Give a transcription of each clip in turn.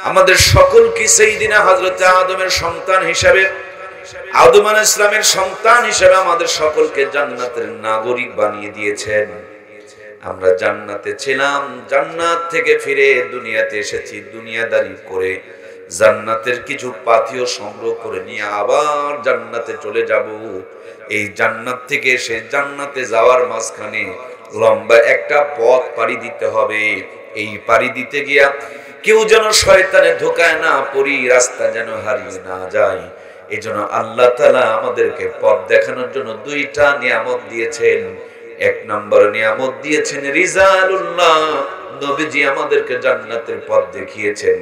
আমাদের সকলকে সাইয়্যিদিনা হযরত আদমের সন্তান হিসেবে, আদম আলাইহিস সালামের সন্তান হিসেবে আমাদের সকলকে জান্নাতের নাগরিক বানিয়ে দিয়েছেন। আমরা জান্নাতে ছিলাম, জান্নাত থেকে ফিরে দুনিয়াতে এসেছি, দুনিয়াদারি করে জান্নাতের কিছু পাথিও সংগ্রহ করে নিয়ে আবার জান্নাতে চলে যাব। এই জান্নাত থেকে এসে জান্নাতে যাওয়ার মাঝখানে লম্বা একটা পথ পাড়ি দিতে হবে। এই পাড়ি দিতে গিয়া কেউ যেন শয়তানে ধোঁকায় না পড়ি, রাস্তা যেন হারিয়ে না যায়। এজন্য আল্লাহ তাআলা আমাদেরকে পথ দেখানোর জন্য দুইটা নিয়ামত দিয়েছেন। এক নম্বর নিয়ামত দিয়েছেন রিজালুল্লাহ, নবীজি আমাদেরকে জান্নাতের পথ দেখিয়েছেন।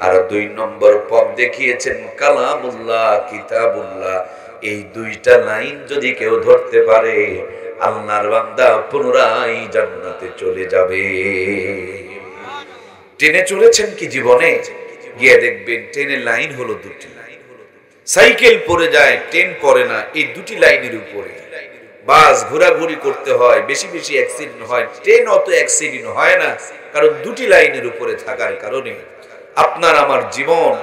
আর দুই নম্বর পথ দেখিয়েছেন কালামুল্লাহ, কিতাবুল্লাহ। এই দুইটা লাইন যদি কেউ ধরতে পারে, আল্লাহর বান্দা পুনরায় জান্নাতে চলে যাবে। ট্রেনে চলেছেন কি জীবনে? গিয়ে দেখবেন ট্রেনের লাইন হলো দুটি। সাইকেল পড়ে যায়, ট্রেন পড়ে না, এই দুটি লাইনের উপরে। বাস ঘোরাঘুরি করতে হয়, বেশি বেশি অ্যাক্সিডেন্ট হয়। ট্রেন অত অ্যাক্সিডেন্ট হয় না, কারণ দুটি লাইনের উপরে থাকার কারণে। আপনার আমার জীবন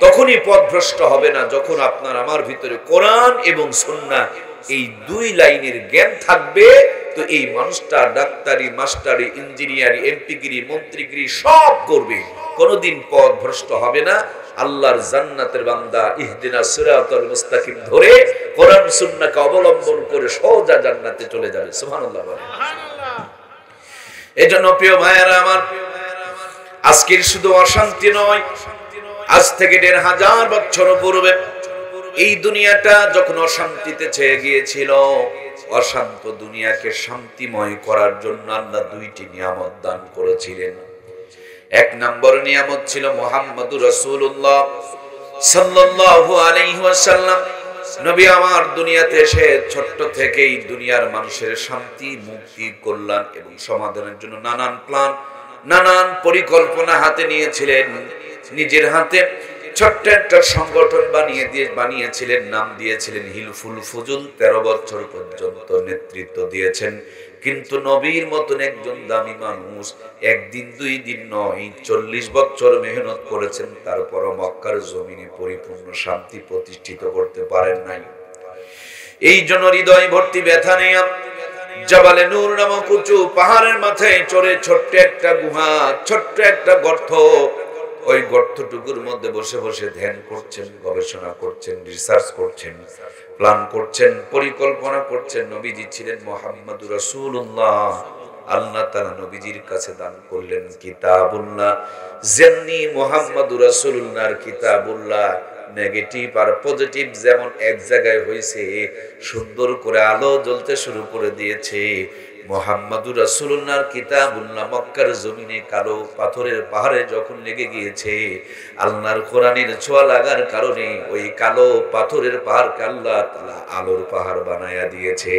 তখনই পথভ্রষ্ট হবে না যখন আপনার আমার ভিতরে কোরআন এবং সুন্নাহ এই দুই লাইনের জ্ঞান থাকবে। তো এই মানুষটা ডাক্তারি, মাস্টারি, ইঞ্জিনিয়ারি, এমপিগিরি, মন্ত্রীগিরি সব করবে, কোনোদিন পথভ্রষ্ট হবে না। আল্লাহর জান্নাতের বান্দা ইহদিনাস সিরাতাল মুস্তাকিম ধরে কোরআন সুন্নাহকে অবলম্বন করে সোজা জান্নাতে চলে যাবে। সুবহানাল্লাহ বলেন। এজন্য প্রিয় ভাইয়েরা আমার, আজকের শুধু অশান্তি নয়, আজ থেকে ১৫০০ বছর পূর্বে এই দুনিয়াটা যখন অশান্তিতে ছেয়ে গিয়েছিল, অশান্ত দুনিয়াকে শান্তিময় করার জন্য আল্লাহ দুইটি নিয়ামত দান করেছিলেন। এক নম্বর নিয়ামত ছিল মুহাম্মদুর রাসূলুল্লাহ সাল্লাল্লাহু আলাইহি ওয়াসাল্লাম। নবী আমার দুনিয়াতে এসে ছোট্ট থেকেই দুনিয়ার মানুষের শান্তি, মুক্তি, কল্যাণ এবং সমাধানের জন্য নানান প্ল্যান, নানান পরিকল্পনা হাতে নিয়েছিলেন। নিজের হাতে ছোট্ট একটা সংগঠন বানিয়েছিলেন, নাম দিয়েছিলেন হিলফুল ফুজুল। 13 বছর পর্যন্ত নেতৃত্ব দিয়েছেন। কিন্তু নবীর মতন একজন দামি মানুষ একদিন দুই দিন নয়, 40 বছর মেহনত করেছেন, তারপরও মক্কার জমিনে পরিপূর্ণ শান্তি প্রতিষ্ঠিত করতে পারেন নাই। এই জন্য হৃদয় ভর্তি ব্যথা নিয়ে জাবালে নূর নামক উঁচু পাহাড়ের মাথায় চড়ে ছোট্ট একটা গুহা, ছোট্ট একটা গর্ত, ওই গর্তটুকুর মধ্যে বসে বসে ধ্যান করছেন, গবেষণা করছেন, রিসার্চ করছেন, প্ল্যান করছেন, পরিকল্পনা করছেন। নবীজি ছিলেন মুহাম্মদুর রাসূলুল্লাহ। আল্লাহ তাআলা নবীজির কাছে দান করলেন কিতাবুল্লাহ। যেমনি মুহাম্মদুর রাসূলুল্লাহর কিতাবুল্লাহ নেগেটিভ আর পজিটিভ যেমন এক জায়গায় হয়েছে, সুন্দর করে আলো জ্বলতে শুরু করে দিয়েছে, মুহাম্মদুর রাসূলুল্লাহর কিতাবুল্লাহ মক্কার জমিনে কালো পাথরের পাহাড়ে যখন লেগে গিয়েছে, আল্লাহর কোরআনের ছোঁয়া লাগার কারণে ওই কালো পাথরের পাহাড়কে আল্লাহ তাআলা আলোর পাহাড় বানায়া দিয়েছে।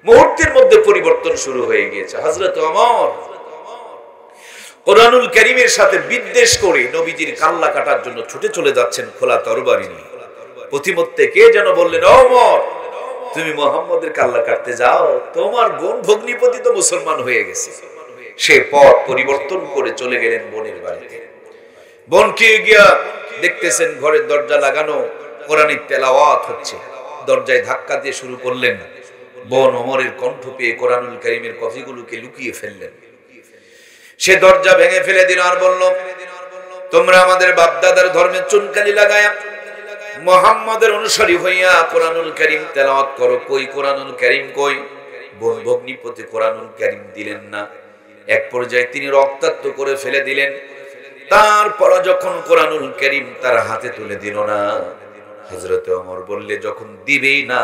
মুহূর্তের মধ্যে পরিবর্তন শুরু হয়ে গিয়েছে। হযরত ওমর কোরআনুল কারীমের সাথে বিদ্বেষ করে নবীজির কাল্লা কাটার জন্য ছুটে চলে যাচ্ছেন খোলা তরবারি নিয়ে। প্রতিমধ্যে কে যেন বললেন, ওমর তুমি মুহাম্মদের কাল্লা কাটতে যাও, তোমার বোন ভগ্নিপতি তো মুসলমান হয়ে গেছে। সে পথ পরিবর্তন করে চলে গেলেন বোনের বাড়িতে। বোনকে গিয়া দেখতেছেন ঘরের দরজা লাগানো, কোরআনের তেলাওয়াত হচ্ছে। দরজায় ধাক্কা দিয়ে শুরু করলেন। বোন ওমরের কণ্ঠ পেয়ে কোরআনুল কারীমের কপিগুলোকে লুকিয়ে ফেললেন। সে দরজা ভেঙে ফেলে দিল আর বলল, তোমরা আমাদের বাপ দাদার ধর্মে চুনকালি লাগায়া মুহাম্মাদের অনুসারী হইয়া কোরআনুল কারীম তেলাওয়াত করো, কই কোরআনুল কারীম কই? বোন ভগ্নিপতি কোরআনুল কারীম দিলেন না। এক পর্যায়ে তিনি রক্তাক্ত করে ফেলে দিলেন। তারপর যখন কোরআনুল কারীম তার হাতে তুলে দিল না, হযরত ওমর বললে, যখন দিবেই না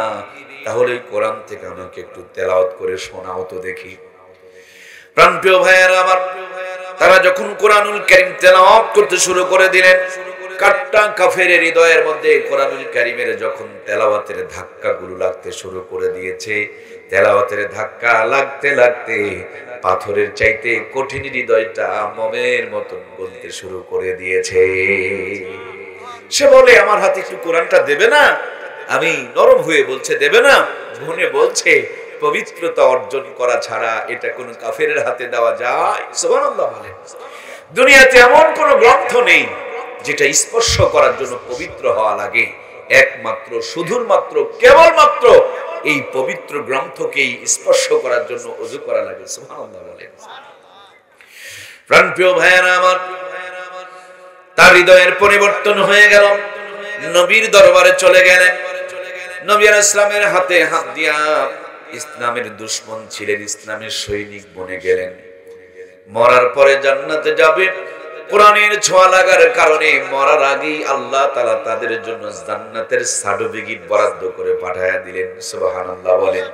তাহলে কোরআন থেকে আমাকে একটু তেলাওয়াত করে শোনাও তো দেখি। প্রাণপ্রিয় ভাইয়েরা আমার, তারা যখন কোরআনুল কারীম তেলাওয়াত করতে শুরু করে দিলেন, কাট্টা কাফেরের হৃদয়ের মধ্যে কোরআনুল কারীমের যখন তেলাওয়াতের ধাক্কাগুলো লাগতে শুরু করে দিয়েছে, তেলাওয়াতের ধাক্কা লাগতে লাগতে পাথরের চাইতে কঠিন হৃদয়টা মোমের মতন গলতে শুরু করে দিয়েছে। সে বলে, আমার হাতে একটু কোরআনটা দেবে না? আমি নরম হয়ে বলছে, দেবে না? বোনে বলছে, পবিত্রতা অর্জন করা ছাড়া এটা কোন কাফেরের হাতে দেওয়া যায়? সুবহানাল্লাহ বলেন। দুনিয়াতে এমন কোন গ্রন্থ নেই যেটা স্পর্শ করার জন্য পবিত্র হওয়া লাগে। একমাত্র শুধুমাত্র কেবলমাত্র এই পবিত্র গ্রন্থকেই স্পর্শ করার জন্য ওযু করা লাগে। সুবহানাল্লাহ বলেন। প্রাণপ্রিয় ভাইয়েরা আমার, তার হৃদয়ের পরিবর্তন হয়ে গেল। নবীর দরবারে চলে গেলেন। নবী আলাইহিস সালামের হাতে হাত দিয়া ইসলামের দুশমন ছিলেন, ইসলামের সৈনিক বনে গেলেন। মরার পরে জান্নাতে যাবে, কোরআনের ছোঁয়া লাগার কারণে মরার আগেই আল্লাহ তাআলা তাদের জন্য জান্নাতের সার্টিফিকেট বরাদ্দ করে পাঠায়া দিলেন। সুবহানাল্লাহ বলেন।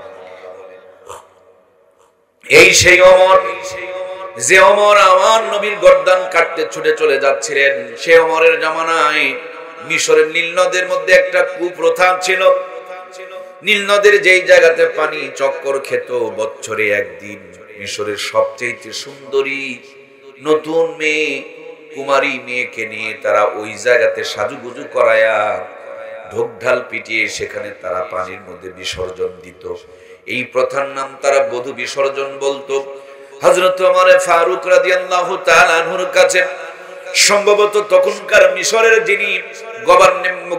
এই সেই ওমর, যে ওমর আমার নবীর গর্দান কাটতে ছুটে চলে যাচ্ছিলেন। সে ওমরের জামানায় মিশরের নীল নদের মধ্যে একটা কুপ্রথা ছিল। নীল নদের যেই জায়গাতে পানি চক্কর খেত, বছরে একদিন মিশরের সবচেয়ে সুন্দরী নতুন মেয়ে, কুমারী মেয়েকে নিয়ে তারা ওই জায়গাতে সাজুগুজু করায়া ঢোক ঢাল পিটিয়ে সেখানে তারা পানির মধ্যে বিসর্জন দিত। এই প্রথার নাম তারা বধূ বিসর্জন বলতো। হযরত ওমর ফারুক রাদিয়াল্লাহু তাআলা আনহুর কাছে সম্ভবত তখনকার মিশরের যিনি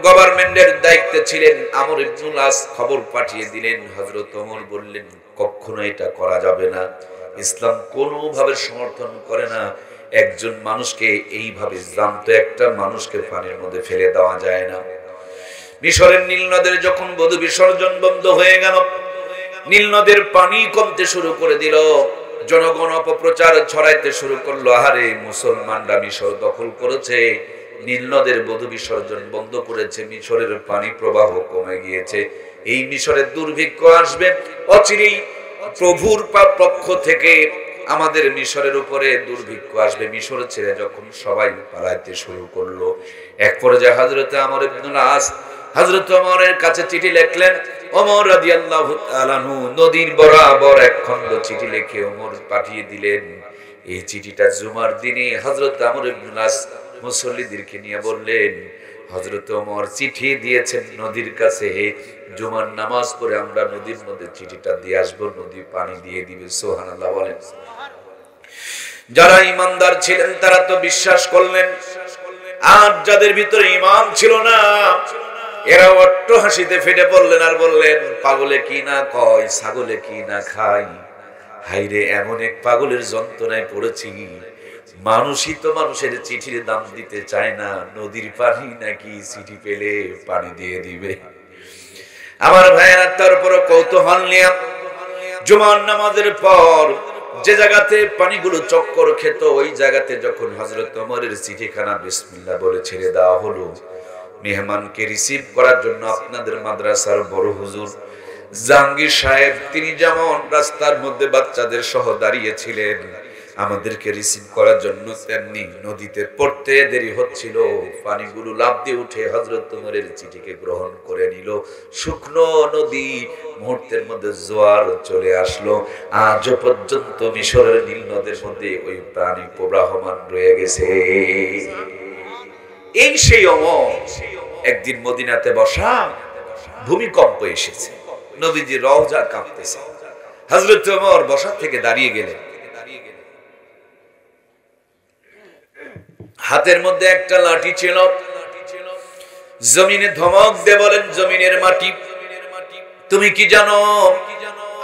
গভর্নমেন্টের দায়িত্বে ছিলেন আমর ইবনুল আস খবর পাঠিয়ে দিলেন। হযরত ওমর বললেন, কখনো এটা করা যাবে না, ইসলাম কোনোভাবে সমর্থন করে না। একজন মানুষকে এইভাবে জানতো একটা মানুষকে পানির মধ্যে ফেলে দেওয়া যায় না। মিশরের নীল নদের যখন বধূ বিসর্জন বন্ধ হয়ে গেল, নীল নদের পানি কমতে শুরু করে দিল, জনগণ অপপ্রচার ছড়াইতে শুরু করলো, আহারে মুসলমানরা মিশর দখল করেছে, নীল নদের বধূ বিসর্জন বন্ধ করেছে, মিশরের পানি প্রবাহ কমে গিয়েছে, এই মিশরের দুর্ভিক্ষ আসবে, অচিরেই প্রভুর পক্ষ থেকে আমাদের মিশরের উপরে দুর্ভিক্ষ আসবে। মিশর ছেড়ে যখন সবাই পালাইতে শুরু করলো, এক পর্যায়ে হযরত আমর ইবনুল আস হযরত ওমরের কাছে চিঠি লিখলেন। ওমর রাদিয়াল্লাহু তাআলা আনহু নদীর বরাবর এক খণ্ড চিঠি লিখে ওমর পাঠিয়ে দিলেন। এই চিঠিটা জুমার দিনে হযরত আমর ইবনুল আস মুসল্লিদেরকে নিয়ে বললেন, হযরত ওমর চিঠি দিয়েছেন নদীর কাছে, জুমার নামাজ পড়ে আমরা নদীর মধ্যে চিঠিটা দিয়ে আসবো, নদী পানি দিয়ে দিবে। সুবহানাল্লাহ বলেন। যারা ঈমানদার ছিলেন তারা তো বিশ্বাস করলেন, আর যাদের ভিতরে ঈমান ছিল না এরা অট্ট হাসিতে ফেটে পড়লেন আর বললেন, পাগলে কি না কয়, ছাগলে কি না খাই, হাইরে এমন এক পাগলের যন্ত্রণায় পড়েছি, মানুষই তো মানুষের চিঠির দাম দিতে চায় না, নদীর পানি নাকি চিঠি পেলে পানি দিয়ে দিবে। আমার ভাইয়েরা, তারপর কৌতূহল নিয়ে জুমার নামাজের পর যে জায়গাতে পানিগুলো চক্কর খেত, ওই জায়গাতে যখন হযরত ওমরের চিঠিখানা বিসমিল্লাহ বলে ছেড়ে দেওয়া হলো, মেহমানকে রিসিভ করার জন্য আপনাদের মাদ্রাসার বড় হুজুর জাহাঙ্গীর সাহেব তিনি যেমন রাস্তার মধ্যে বাচ্চাদের সহ দাঁড়িয়েছিলেন আমাদেরকে রিসিভ করার জন্য, তেমনি নদীতে পড়তে দেরি হচ্ছিল, পানিগুলো লাফ দিয়ে উঠে হযরত ওমরের চিঠিকে গ্রহণ করে নিল। শুকনো নদী মুহূর্তের মধ্যে জোয়ার চলে আসলো। আজ পর্যন্ত মিশরের নীল নদের মধ্যে ওই পানি প্রবাহমান রয়ে গেছে। এই সেই ওমর, একদিন মদিনাতে বসা, ভূমিকম্প এসেছে, নবীজি রওজা কাঁপতেছে, হযরত ওমর বসা থেকে দাঁড়িয়ে গেলেন, হাতের মধ্যে একটা লাঠি ছিল, জমিনে ধমক দিয়ে বলেন, জমিনের মাটি তুমি কি জানো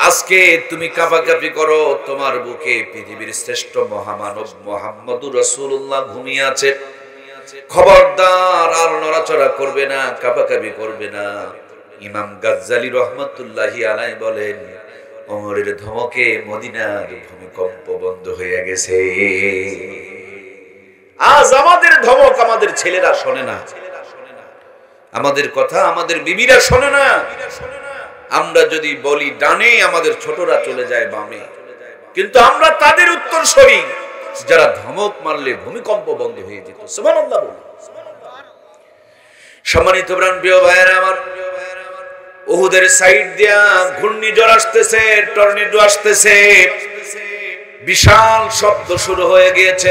আজকে তুমি কাঁপাকাঁপি করো, তোমার বুকে পৃথিবীর শ্রেষ্ঠ মহামানব মুহাম্মদুর রাসূলুল্লাহ ঘুমিয়ে আছে, খবরদার আর নড়াচড়া করবে না, কাঁপাকাঁপি করবে না। ইমাম গাজ্জালী রাহমাতুল্লাহি আলাইহি বলেন, ওমরের ধমকে মদিনার ভূমিকম্প বন্ধ হয়ে গেছে। আজ আমাদের ধমক আমাদের ছেলেরা শোনে না, আমাদের কথা আমাদের বিবিরা শোনে না। আমরা যদি বলি ডানে, আমাদের ছোটরা চলে যায় বামে, কিন্তু আমরা তাদের উত্তরসূরি যারা ধমক মারলে ভূমিকম্প বন্ধ হয়ে যেত। সুবহানাল্লাহ। সম্মানিত প্রিয় ভাইয়েরা আমার, উহুদের সাইড দিয়া ঘূর্ণিঝড় আসতেছে, টর্নেডো আসতেছে, বিশাল শব্দ শুরু হয়ে গিয়েছে।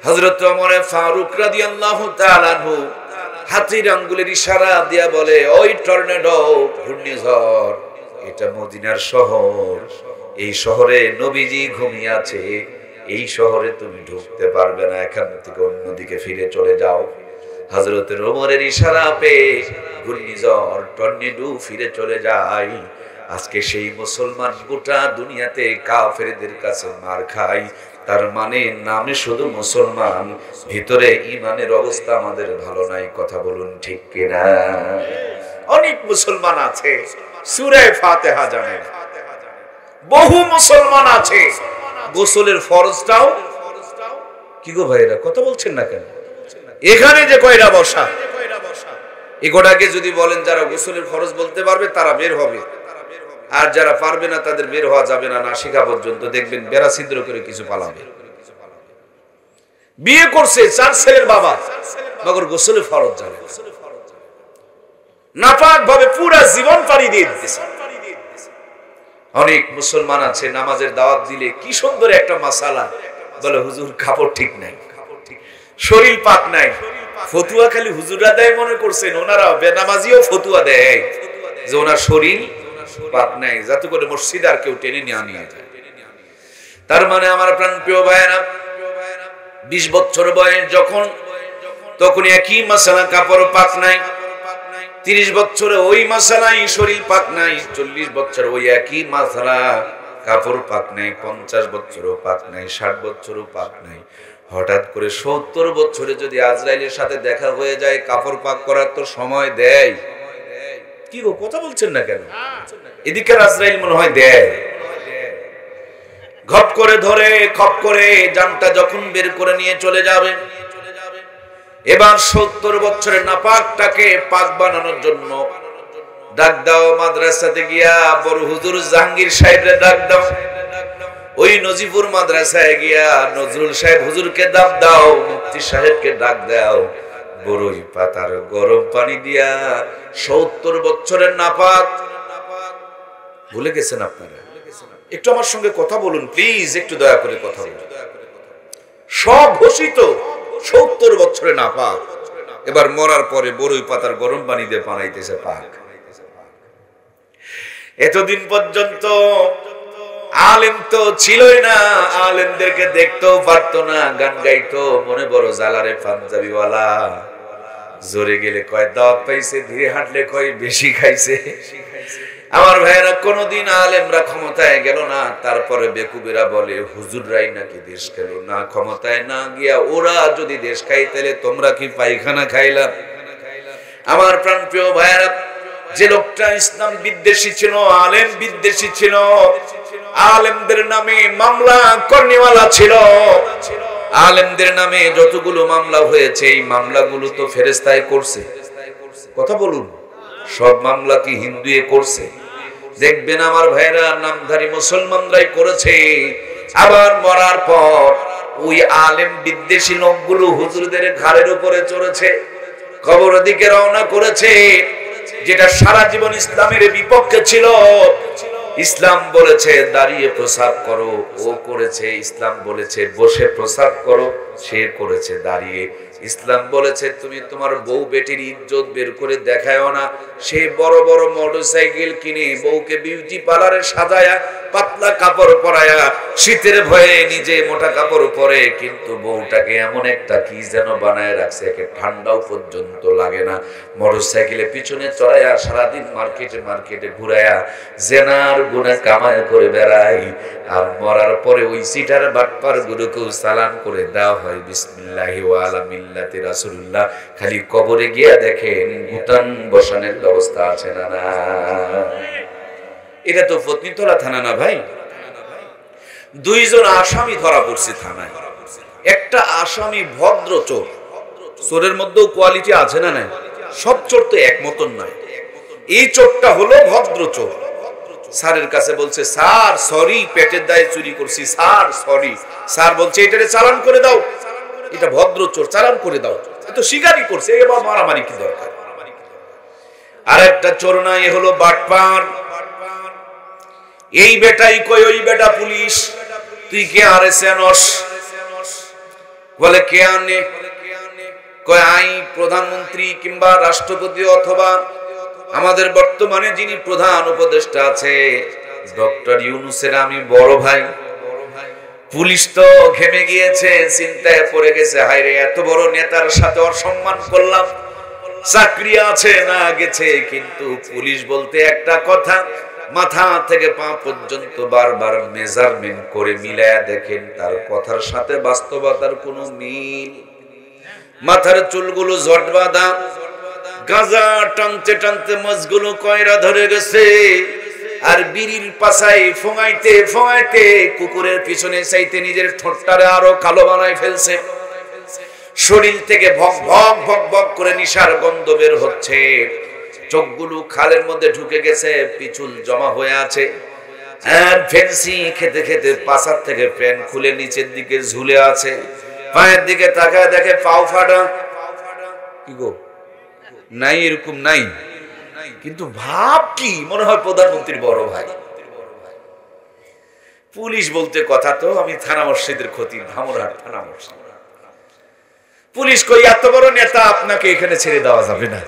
হযরত ওমর ফারুক রাদিয়াল্লাহু তাআলা আনহু হাতের আঙ্গুলের ইশারা দিয়া বলে, ওই টর্নেডো, ঘূর্ণিঝড়, এটা মদিনার শহর, এই শহরে নবীজি ঘুমিয়ে আছে, এই শহরে তুমি ঢুকতে পারবে না, এখান থেকে অন্যদিকে ফিরে চলে যাও। হযরত ওমরের ইশারা পেয়ে ঘূর্ণিঝড় টর্নেডো ফিরে চলে যায়। আজকে সেই মুসলমান গোটা দুনিয়াতে কাফেরদের কাছে মার খায়, তার মানে নামে শুধু মুসলমান, ভিতরে ঈমানের অবস্থা আমাদের ভালো নাই। কথা বলুন ঠিক কিনা? অনেক মুসলমান আছে সূরা ফাতিহা জানে না, বহু মুসলমান আছে গোসলের ফরজটাও কি গো ভাইরা কথা বলছেন না কেন? এখানে যে কয়রা বসা এগোটাকে যদি বলেন যারা গোসলের ফরজ বলতে পারবে তারা বের হবে, আর যারা পারবে না তাদের বের হওয়া যাবে না, না শিখা পর্যন্ত। দেখবেন বেড়া ছিদ্র করে কিছু পালাবে। বিয়ে করছে 4 ছেলের বাবা, মগর গোসলের ফরজ জানে নাপাক ভাবে পুরা জীবন পাড়ি দিয়ে দিতেছে। অনেক মুসলমান আছে নামাজের দাওয়াত দিলে কি সুন্দর একটা মাসালা বলে, হুজুর কাপড় ঠিক নাই, শরীর পাক নাই, ফতুয়া খালি হুজুররা দেয় মনে করছেন, ওনারা বেনামাজিও ফতুয়া দেয় যে ওনার শরীর পাক নাই, যাতে করে মসজিদ আর কেউ টেনে নিয়ে যায়। তার মানে আমার প্রাণ প্রিয় ভাইয়েরা, 20 বছর বয়স যখন, তখন একই মাসালা কাপড় পাক নাই, 30 বছরে ওই মাসালাই শরীর পাক নাই, 40 বছর ওই একই মাসালা কাপড় পাক নাই, 50 বছরও পাক নাই, 60 বছরও পাক নাই। হঠাৎ করে 70 বছরে যদি আজরাইলের সাথে দেখা হয়ে যায়, কাপড় পাক করার তো সময় দেয়? কি গো কথা বলছেন না কেন? এদিকে আজরাইল মনে হয় দেয়, ঘপ করে ধরে খপ করে জানটা যখন বের করে নিয়ে চলে যাবে। এবার 70 বছরের নাপাকটাকে পাক বানানোর জন্য ডাক দাও, মাদ্রাসাতে গিয়া বড় হুজুর জাহাঙ্গীর সাহেবরে ডাক দাও, ওই নজিপুর মাদ্রাসায় গিয়া নজরুল সাহেব হুজুরকে ডাক দাও, মুফতি সাহেবকে ডাক দাও, বড়ই পাতার গরম পানি দিয়া 70 বছরের নাপাক। ভুলে গেছেন আপনারা? একটু আমার সঙ্গে কথা বলুন প্লিজ, একটু দয়া করে কথা বলুন। সব ঘোষিত 70 বছরে নাপাক, এবার মরার পরে বড়ই পাতার গরম পানি দিয়ে বানাইতেছে পাক। এতদিন পর্যন্ত আলেম তো ছিলই না, আলেমদেরকে দেখতেও পারতো না, গান গাইতো, মনে বড় জালারে পাঞ্জাবিওয়ালা, জোরে গেলে কয় দাওয়াত পাইছে, ধীরে হাঁটলে কয় বেশি খাইছে। আমার ভাইয়েরা, কোনদিন আলেমরা ক্ষমতায় গেল না, তারপরে বেকুবেরা বলে হুজুররাই নাকি দেশ গেল না, ক্ষমতায় না গিয়া ওরা যদি দেশ খাই তাহলে তোমরা কি পায়খানা খাইলা? আমার প্রাণপ্রিয় ভাইয়েরা, যে লোকটা ইসলাম বিদ্বেষী ছিল, আলেম বিদ্বেষী ছিল, আলেমদের নামে মামলা করনেওয়ালা ছিল, আলেমদের নামে যতগুলো মামলা হয়েছে এই মামলাগুলো তো ফেরেশতাই করছে। কথা বলুন, সব মামলা কি হিন্দুয়ে করছে? দেখবেন আমার ভাইরা, নামধারী মুসলমানরাই করেছে। আবার মরার পর ওই আলেম বিদ্বেষী লোকগুলো হুজুরদের ঘাড়ের উপরে চড়েছে, কবর দিকে রওনা করেছে, যেটা সারা জীবন ইসলামের বিপক্ষে ছিল। ইসলাম বলেছে দাঁড়িয়ে প্রসাব করো, ও করেছে। ইসলাম বলেছে বসে প্রসাব করো, সে করেছে দাঁড়িয়ে। ইসলাম বলেছে তুমি তোমার বউ বেটির ইজ্জত বের করে দেখায়ও না, সে বড় বড় মোটরসাইকেল কিনে বউকে বিউটি পার্লারে সাজায়া পাতলা কাপড় পরায়া, শীতের ভয়ে নিজে মোটা কাপড় পরে, কিন্তু বউটাকে এমন একটা কি যেন বানায় রাখছে, একে ঠান্ডাও পর্যন্ত লাগে না। মোটরসাইকেলে পিছনে চড়াইয়া সারাদিন মার্কেটে মার্কেটে ঘুরাইয়া জেনার গুনাহ কামাই করে বেড়ায়। আর মরার পরে ওই সিটার বাটপার গুলোকেও সালাম করে দেওয়া হয় বিসমিল্লাহি ওয়া আলা মিল্লাতি রাসূলুল্লাহ। খালি কবরে গিয়া দেখেন গুতান বসানের ব্যবস্থা আছে না? না, এটা তো ফতনিতলা থানা না ভাই। 2 জন আসামি ধরা পড়ছে থানায়। একটা আসামি ভদ্র চোর, চোরের মধ্যেও কোয়ালিটি আছে না? না, সব চোর তো এক মতন নয়। এই চোরটা হলো ভদ্র চোর। স্যারের কাছে বলছে, স্যার সরি, পেটের দায়ে চুরি করছি, স্যার সরি। স্যার বলছে এটারে চালান করে দাও, এটা ভদ্র চোর, চালান করে দাও, তো শিকারই করছে, এবার মারামারি কি দরকার? আর একটা চোর না, এ হলো বাটপার। এই বেটাই কই, ওই বেটা পুলিশ, তুই কে আরে সেনস? বলে কে আনে? কয় আই প্রধানমন্ত্রী কিংবা রাষ্ট্রপতি অথবা আমাদের বর্তমানে যিনি প্রধান উপদেষ্টা আছে ডক্টর ইউনূসের আমি বড় ভাই। পুলিশ তো ঘেমে গিয়েছে, চিন্তায় পড়ে গেছে, হায় রে এত বড় নেতার সাথে অসম্মান করলাম, চাকরি আছে না গেছে। কিন্তু পুলিশ বলতে একটা কথা, মাথা থেকে পা পর্যন্ত বারবার মেজারমেন্ট করে মিলায়া দেখেন, তার কথার সাথে বাস্তবতার কোনো মিল। মাথার চুলগুলো জট বাঁধা, গাঁজা টানতে টানতে মাছগুলো কয়রা ধরে গেছে, আর বিড়ির পাশায় ফোঙাইতে ফোঙাইতে কুকুরের পিছনে চাইতে নিজের ঠোঁটটারে আরো কালো বানায় ফেলছে। শরীর থেকে ভক ভক ভক ভক করে নিশার গন্ধ বের হচ্ছে, চোখগুলো খালের মধ্যে ঢুকে গেছে, পিছুল জমা হয়ে আছে। আর ফেন্সি খেতে খেতে পাছার থেকে প্যান্ট খুলে নিচের দিকে ঝুলে আছে, পায়ের দিকে তাকায় দেখে পাও ফাটা। কি গো, নাই এরকম নাই, কিন্তু ভাব কি মনে হয় প্রধানমন্ত্রীর বড় ভাই। পুলিশ বলতে কথা তো আমি থানা মসজিদের খতিব, ধামরাহাট থানা মসজিদ। পুলিশ কই এত বড় নেতা, আপনাকে এখানে ছেড়ে দেওয়া যাবে না,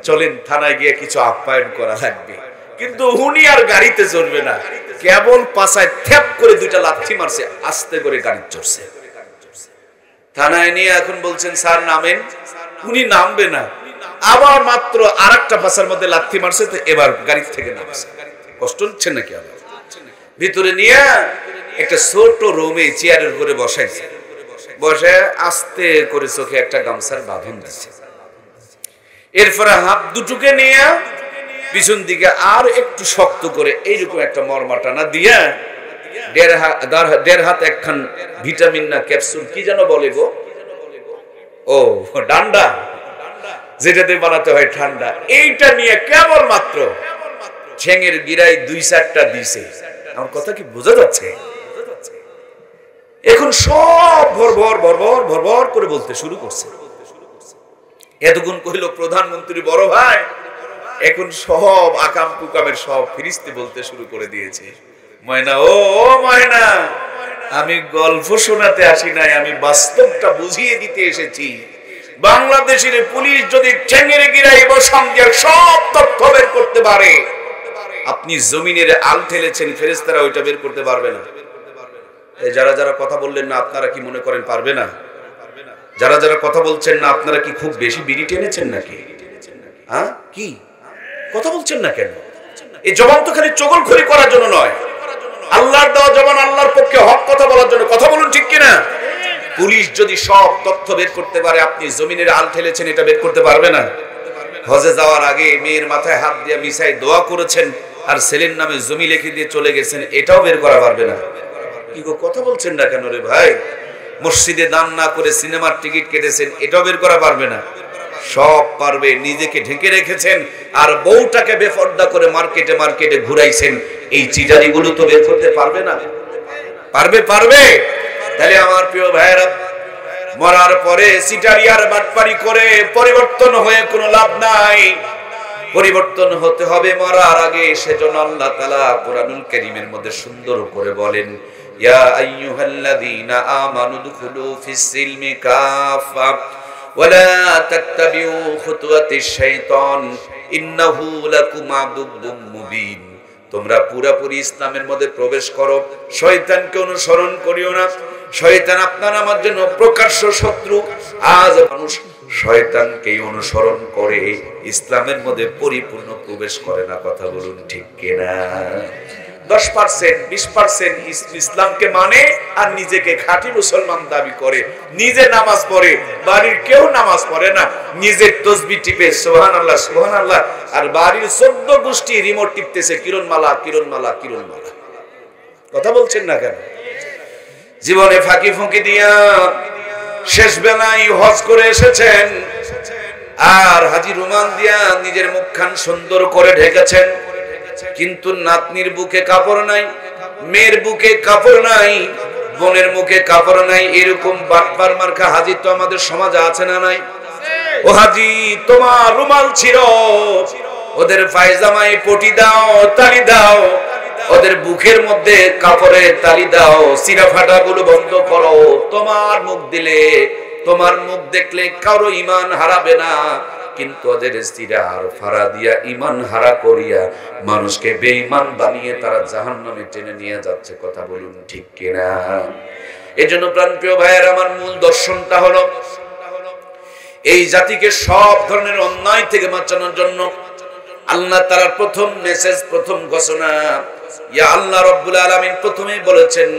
চলেন থানায় গিয়ে কিছু আপ্যায়ন করা লাগবে। কিন্তু উনি আর গাড়িতে চড়বে না, কেবল পাছায় থ্যাপ করে দুইটা লাথি মারছে, আস্তে করে গাড়ি চড়ছে। থানায় নিয়ে এখন বলছেন স্যার নামেন, উনি নামবে না, আবার মাত্র আরেকটা পাছার মধ্যে লাথি মারছে, তো এবার গাড়ি থেকে নামছে। কষ্ট হচ্ছে নাকি? আবার ভিতরে নিয়ে একটা ছোট রুমে চেয়ারের উপরে বসাইছে, বসে আস্তে করে চোখে একটা গামছার বাঁধন দিচ্ছে। এরপরে হাত দুটোকে নিয়ে পিছন দিকে আর একটু শক্ত করে এইরকম একটা মরমা টানা দিয়া দেড় হাত একখান ভিটামিন না ক্যাপসুল কি যেন বলে গো, ও ডান্ডা, যেটাতে বানাতে হয় ঠান্ডা, এইটা নিয়ে কেবল মাত্র ঠ্যাঙের গিরায় 2-4টা দিছে। আমার কথা কি বোঝা যাচ্ছে? এখন সব ভরভর ভরভর ভরভর করে বলতে শুরু করছে। এতক্ষণ কহিল প্রধানমন্ত্রী বড় ভাই, এখন সব আকাম কুকামের সব ফিরিস্তি বলতে শুরু করে দিয়েছে। ময়না, ও ময়না, আমি গল্প শোনাতে আসি নাই, আমি বাস্তবটা বুঝিয়ে দিতে এসেছি। বাংলাদেশের পুলিশ যদি ঠ্যাঙের গিরায় বসান দিয়ে সব তথ্য বের করতে পারে, আপনি জমিনের আল ঠেলেছেন, ফেরেশতারা ওইটা বের করতে পারবে না। যারা যারা কথা বললেন না, আপনারা কি মনে করেন পারবে না? যারা যারা কথা বলছেন না, আপনারা কি খুব বেশি বিড়ি টেনেছেন নাকি? হ্যাঁ, কি কথা বলছেন না কেন? এই জবান তো খালি চগলখড়ি করার জন্য নয়, আল্লাহর দেওয়া জবান আল্লাহর পক্ষে হক কথা বলার জন্য। কথা বলুন ঠিক কিনা? পুলিশ যদি সব তথ্য বের করতে পারে, আপনি জমিনের আল ঠেলেছেন, এটা বের করতে পারবে না। হজে যাওয়ার আগে মেয়ের মাথায় হাত দিয়ে মিশাই দোয়া করেছেন, আর ছেলের নামে জমি লিখে দিয়ে চলে গেছেন, এটাও বের করা পারবে না। কি গো, কথা বলছেন না কেন রে ভাই? মসজিদে দান না করে সিনেমার টিকিট কেটেছেন, এটাও বের করা পারবে না। সব পারবে। নিজেকে ঢেকে রেখেছেন আর বউটাকে বেপর্দা করে মার্কেটে মার্কেটে ঘুরাইছেন, এই চিটারিগুলো তো বের করতে পারবে না। পারবে? পারবে। তাহলে আমার প্রিয় ভাইয়েরা, মরার পরে চিটারি আর বাটপারি করে পরিবর্তন হয়ে কোনো লাভ নাই। পরিবর্তন হতে হবে মরার আগে। সেজন্য আল্লাহ তাআলা কোরআনুল কারীমের মধ্যে সুন্দর করে বলেন, ইয়া আইয়ুহাল্লাযীনা আমানু দুখুলু ফিস সিলমি কাফা ওয়ালা তাত্তাবিউ খুতুওয়াতিশ শাইতান ইন্নাহু লাকুম আদুউম মুবিন। তোমরা পুরোপুরি ইসলামের মধ্যে প্রবেশ করো, শয়তানকে অনুসরণ করিও না। শয়তান আপনার আমার জন্য প্রকাশ্য শত্রু। আজ মানুষ শয়তানকেই অনুসরণ করে, ইসলামের মধ্যে পরিপূর্ণ প্রবেশ করে না। কথা বলুন ঠিক কিনা? 10%, 20% ইসলামকে মানে আর নিজেকে খাঁটি মুসলমান দাবি করে, নিজে নামাজ পড়ে, বাড়ির কেউ নামাজ পড়ে না, নিজের তসবিহ টিপে সুবহানাল্লাহ সুবহানাল্লাহ, আর বাড়ির 14 গোষ্ঠী রিমোট টিপতেছে কিরণমালা কিরণমালা কিরণমালা। কথা বলছেন না কেন? জীবনে ফাঁকি ফুঁকি দিয়া শেষ বেলায় হজ করে এসেছেন, আর হাজি রুমাল দিয়া নিজের মুখখান সুন্দর করে ঢেকেছেন, কিন্তু নাতনির বুকে কাপড় নাই, মেয়ের বুকে কাপড় নাই, বোনের মুখে কাপড় নাই। এরকম বাটপার মার্কা হাজি তো আমাদের সমাজে আছে না নাই? ও হাজি, তোমার রুমাল ছিল, ওদের পায়জামায় পটি দাও, তালি দাও, ওদের বুকের মধ্যে কাপড়ে তালি দাও, সিরা ফাটা গুলো বন্ধ করো। তোমার মুখ দিলে, তোমার মুখ দেখলে কারো ঈমান হারাবে না, কিন্তু ওদের সিরার ফাড়া দিয়া ঈমান হারা করিয়া মানুষকে বেঈমান বানিয়ে তারা জাহান্নামে টেনে নিয়ে যাচ্ছে। কথা বলুন ঠিক কিনা? এজন্য প্রাণপ্রিয় ভাইয়ের আমার মূল দর্শনটা হলো এই জাতিকে সব ধরনের অন্যায় থেকে বাঁচানোর জন্য আল্লাহ তাআলার প্রথম মেসেজ, প্রথম ঘোষণা, ইয়া আল্লাহ রাব্বুল আলামিন প্রথমেই বলেছেন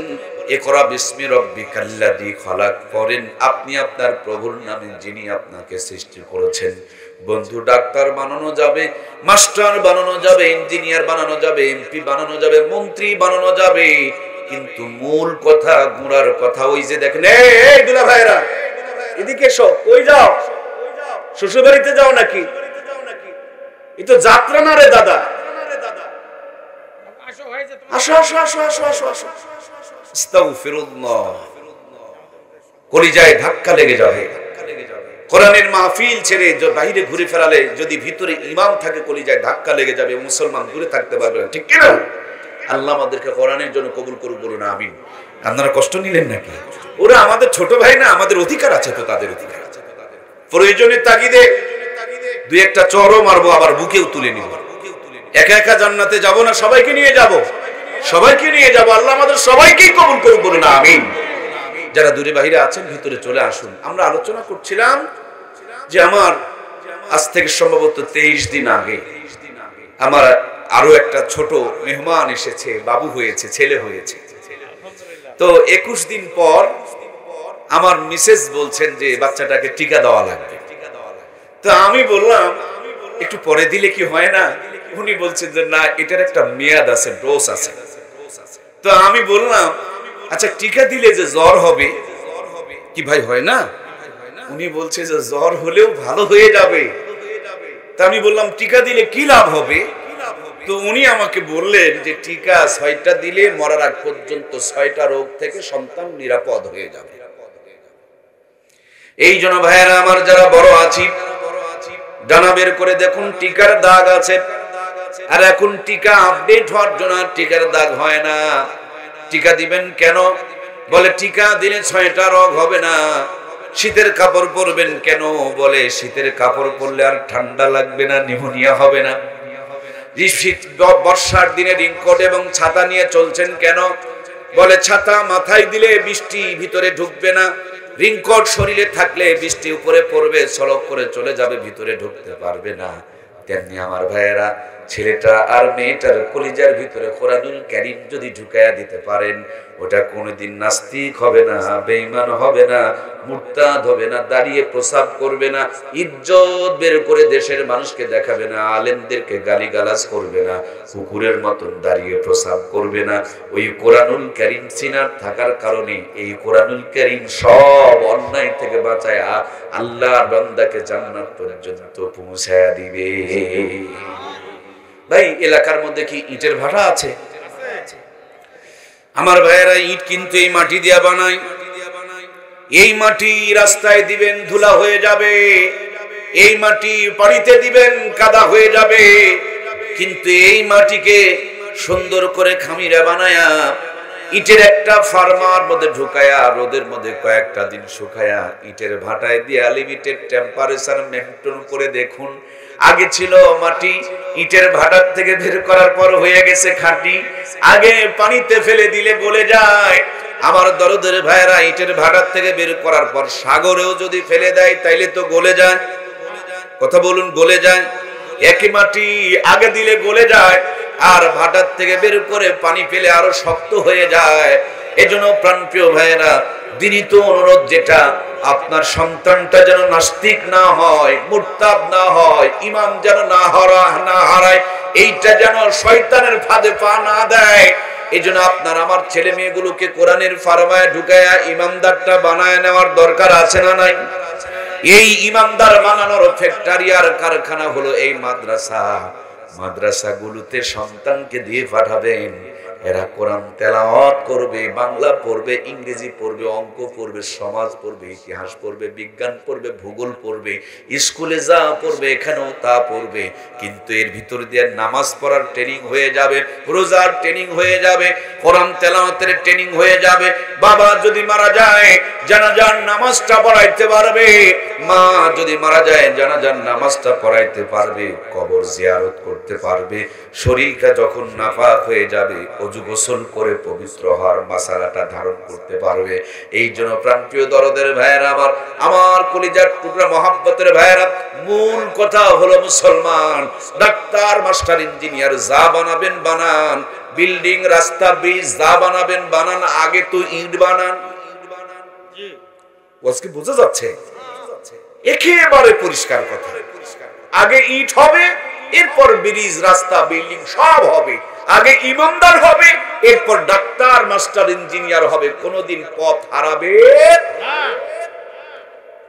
ইকরা বিসমি রাব্বিকাল্লাযী খালাক। পড়েন আপনি আপনার প্রভুর নামে যিনি আপনাকে সৃষ্টি করেছেন। বন্ধু, ডাক্তার বানানো যাবে, মাস্টার বানানো যাবে, ইঞ্জিনিয়ার বানানো যাবে, এমপি বানানো যাবে, মন্ত্রী বানানো যাবে, কিন্তু মূল কথা, গোড়ার কথা ওই যে দেখেন, এই দুলা ভাইরা এদিকে এসো, কই যাও? শ্বশুর বাড়িতে যাও নাকি? এই তো যাত্রা না রে দাদা, আসো আসো আসো আসো আসো আসো। আস্তাগফিরুল্লাহ। কলিজায় ধাক্কা লেগে যাবে। কোরআনের মাহফিল ছেড়ে বাইরে ঘুরে ফেরালে যদি ভিতরে ইমাম থাকে কলিজায় ধাক্কা লেগে যাবে, মুসলমান দূরে থাকতে পারবে না, ঠিক কিনা? আল্লাহ আমাদেরকে কোরআনের জন্য কবুল করুক, বলুন আমিন। আপনারা কষ্ট নিলেন নাকি? ওরা আমাদের ছোট ভাই না, আমাদের অধিকার আছে তো, তাদের অধিকার আছে। প্রয়োজনের তাগিদে দুই একটা চরও মারবো, আবার বুকেও তুলে নিব। একা একা জান্নাতে যাব না, সবাইকে নিয়ে যাব, সবাইকে নিয়ে যাব। আল্লাহ আমাদের সবাইকেই কবুল করুক, বলুন আমিন। যারা দূরে বাইরে আছেন ভিতরে চলে আসুন। আমরা আলোচনা করছিলাম যে আমার আজ থেকে সম্ভবত 23 দিন আগে আমার আরো একটা ছোট মেহমান এসেছে, বাবু হয়েছে, ছেলে হয়েছে। তো 21 দিন পর আমার মিসেস বলছেন যে বাচ্চাটাকে টিকা দেওয়া লাগবে। তো আমি বললাম একটু পরে দিলে কি হয় না? উনি বলছেন যে না, এটার একটা মেয়াদ আছে, ডোজ আছে। তো আমি বললাম আচ্ছা টিকা দিলে যে জ্বর হবে কি ভাই, হয় না? উনি বলছে যে জ্বর হলেও ভালো হয়ে যাবে। তা আমি বললাম টিকা দিলে কি লাভ হবে? তো উনি আমাকে বললেন যে টিকা 6টা দিলে মরার আগ পর্যন্ত 6টা রোগ থেকে সন্তান নিরাপদ হয়ে যাবে। এই জন্য ভাইয়েরা আমার, যারা বড় আছি ডানা বের করে দেখুন টিকার দাগ আছে। আর এখন টিকা আপডেট হওয়ার জন্য টিকার দাগ হয় না। টিকা দিবেন কেন? বলে টিকা দিলে 6টা রোগ হবে না। শীতের কাপড় পরবেন কেন? বলে শীতের কাপড় পরলে আর ঠান্ডা লাগবে না, নিউমোনিয়া হবে না। বর্ষার দিনে রিংকোট এবং ছাতা নিয়ে চলছেন কেন? বলে ছাতা মাথায় দিলে বৃষ্টি ভিতরে ঢুকবে না, রিংকোট শরীরে থাকলে বৃষ্টি উপরে পড়বে, সড়ক করে চলে যাবে, ভিতরে ঢুকতে পারবে না। তেমনি আমার ভাইয়েরা, ছেলেটা আর মেয়েটার কলিজার ভিতরে কোরআনুল কারীম যদি ঢুকায়া দিতে পারেন, ওটা কোনোদিন নাস্তিক হবে না, বেঈমান হবে না, মুরতাদ হবে না, দাঁড়িয়ে প্রসাব করবে না, ইজ্জত বের করে দেশের মানুষকে দেখাবে না, আলেমদেরকে গালিগালাজ করবে না, কুকুরের মতন দাঁড়িয়ে প্রসাব করবে না। ওই কোরআনুল কারীম সিনার থাকার কারণে এই কোরআনুল কারীম সব অন্যায় থেকে বাঁচায় আল্লাহর বান্দাকে জান্নাত পর্যন্ত পৌঁছায়া দিবে। ভাই, এলাকার মধ্যে কি ইটের ভাটা আছে? আমার ভাইয়েরা, ইট কিন্তু এই মাটি দিয়া বানায়। এই মাটি রাস্তায় দিবেন ধুলা হয়ে যাবে, এই মাটি বাড়িতে দিবেন কাদা হয়ে যাবে, কিন্তু এই মাটিকে সুন্দর করে খামিরা বানায়া ইটের একটা ফার্মার মধ্যে ঢুকায়া রোদের মধ্যে কয়েকটা দিন শুকায়া ইটের ভাটায় দিয়ে লিমিটেড টেম্পারেচার মেইনটেইন করে দেখুন। আগে ছিল মাটি, ইটের ভাটার থেকে বের করার পর হয়ে গেছে খাঁটি। আগে পানিতে ফেলে দিলে গলে যায়। আমার দরদের ভাইরা, ইটের ভাটার থেকে বের করার পর সাগরেও যদি ফেলে দেয় তাইলে তো গলে যায়। কথা বলুন, গলে যায়। একই মাটি আগে দিলে গলে যায়, আর ভাটার থেকে বের করে পানি ফেলে আরো শক্ত হয়ে যায়। এজন্য প্রাণপ্রিয় ভাইরা, দিনই তো অনুরোধ যেটা, আপনার সন্তানটা যেন নাস্তিক না হয়, মুরতাদ না হয়, ঈমান যেন না হারায়, এইটা যেন শয়তানের ফাঁদে পা না দেয়। এজন্য আপনার আমার ছেলে মেয়েগুলোকে কোরআনের ফার্মায় ঢুকায়া ইমানদারটা বানায় নেওয়ার দরকার আছে না নাই? এই ইমানদার বানানোর ফ্যাক্টরি আর কারখানা হলো এই মাদ্রাসা। মাদ্রাসাগুলোতে সন্তানকে দিয়ে পাঠাবেন, এরা কোরআন তেলাওয়াত করবে, বাংলা পড়বে, ইংরেজি পড়বে, অঙ্ক পড়বে, সমাজ পড়বে, ইতিহাস পড়বে, বিজ্ঞান পড়বে, ভূগোল পড়বে, স্কুলে যা পড়বে এখানেও তা পড়বে। কিন্তু এর ভিতর দিয়ে নামাজ পড়ার ট্রেনিং হয়ে যাবে, রোজার ট্রেনিং হয়ে যাবে, কোরআন তেলাওয়াতের ট্রেনিং হয়ে যাবে। বাবা যদি মারা যায় জানাজার নামাজটা পড়াইতে পারবে, মা যদি মারা যায় জানাজার নামাজটা পড়াইতে পারবে, কবর জিয়ারত করতে পারবে। শরীরটা যখন নাপাক হয়ে যাবে ওযু গোসল করে পবিত্র হওয়ার মাসালাটা ধারণ করতে পারবে। এই জন্য প্রাণপ্রিয় দরদের ভাইয়েরা, আমার কলিজার টুকরা মহাব্বতের ভাইয়েরা, মূল কথা হলো মুসলমান ডাক্তার মাস্টার ইঞ্জিনিয়ার যা বানাবেন বানান, বিল্ডিং রাস্তা ব্রিজ যা বানাবেন বানান, আগে তো ইট বানান। কি বোঝা যাচ্ছে? একেবারে পরিষ্কার কথা। আগে ইট হবে, এরপর ব্রিজ রাস্তা বিল্ডিং সব হবে। আগে ইমানদার হবে, এরপর ডাক্তার মাস্টার ইঞ্জিনিয়ার হবে। কোনদিন পথ হারাবে না।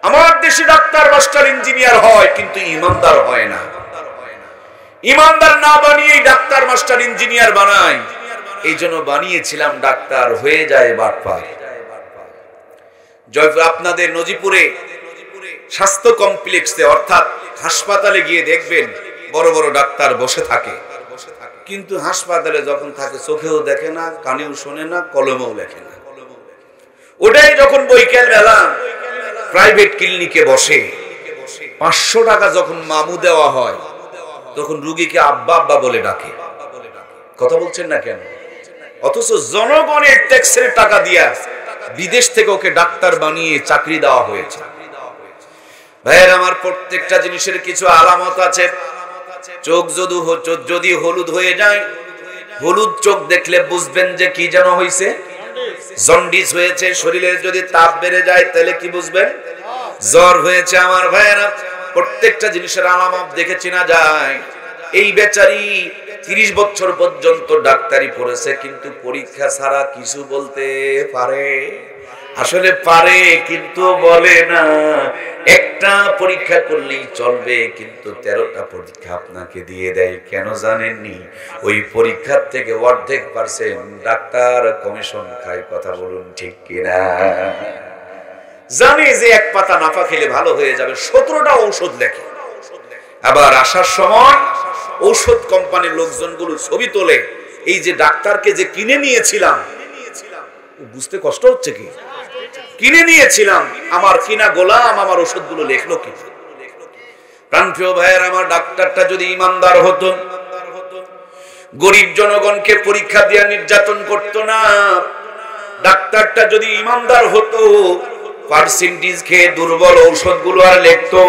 আমার দেশে ডাক্তার মাস্টার ইঞ্জিনিয়ার হয় কিন্তু ইমানদার হয় না। ইমানদার না বানিয়ে ডাক্তার মাস্টার ইঞ্জিনিয়ার বানায়। এই জন্য বানিয়েছিলাম ডাক্তার, হয়ে যায় বাটপার। জয়পুর আপনাদের নজিপুরে স্বাস্থ্য কমপ্লেক্সে অর্থাৎ হাসপাতালে গিয়ে দেখবেন বড় বড় ডাক্তার বসে থাকে, কিন্তু হাসপাতালে যখন থাকে চোখেও দেখে না, কানেও শোনে না, কলমেও লেখে না। ওটাই যখন বৈকাল বেলা প্রাইভেট ক্লিনিকে বসে 500 টাকা যখন মামু দেওয়া হয় তখন রুগীকে আব্বা আব্বা বলে ডাকে। কথা বলছেন না কেন? অথচ জনগণের ট্যাক্সের টাকা দিয়া বিদেশ থেকে ওকে ডাক্তার বানিয়ে চাকরি দেওয়া হয়েছে। ভাইয়ের আমার, প্রত্যেকটা জিনিসের কিছু আলামত আছে। চোখ যদি হলুদ হয়ে যায়, হলুদ চোখ দেখলে বুঝবেন যে কি যেন হয়েছে, জন্ডিস হয়েছে। শরীরের যদি তাপ বেড়ে যায় তাহলে কি বুঝবেন? জ্বর হয়েছে। আমার ভাইয়েরা, প্রত্যেকটা জিনিসের আলামত দেখে চেনা যায়। এই বেচারি 30 বছর পর্যন্ত ডাক্তারি পড়েছে, কিন্তু পরীক্ষা ছাড়া কিছু বলতে পারে? আসলে পারে কিন্তু বলে না। একটা পরীক্ষা করলেই চলবে, কিন্তু 13টা পরীক্ষা আপনাকে দিয়ে দেয়। কেন জানেননি? ওই পরীক্ষার থেকে অর্ধেক % ডাক্তার কমিশন খায়। কথা বলুন ঠিক কিনা? জানে যে এক পাতা নাফা খেলে ভালো হয়ে যাবে, 17টা ঔষধ লেখে। আবার আসার সময় ঔষধ কোম্পানির লোকজনগুলো ছবি তোলে, এই যে ডাক্তারকে যে কিনে নিয়েছিলাম, বুঝতে কষ্ট হচ্ছে কি? কিনে নিয়েছিলাম, আমার কিনা গোলাম আমার ওষুধগুলো লেখলো কি? প্রাণপ্রিয় ভাইয়ের আমার, ডাক্তারটা যদি ইমানদার হতো, গরিব জনগণকে পরীক্ষা দিয়ে নির্যাতন করত না। ডাক্তারটা যদি ইমানদার হতো, পার্সেন্টেজ খেয়ে দুর্বল ঔষধগুলো আর লিখতো।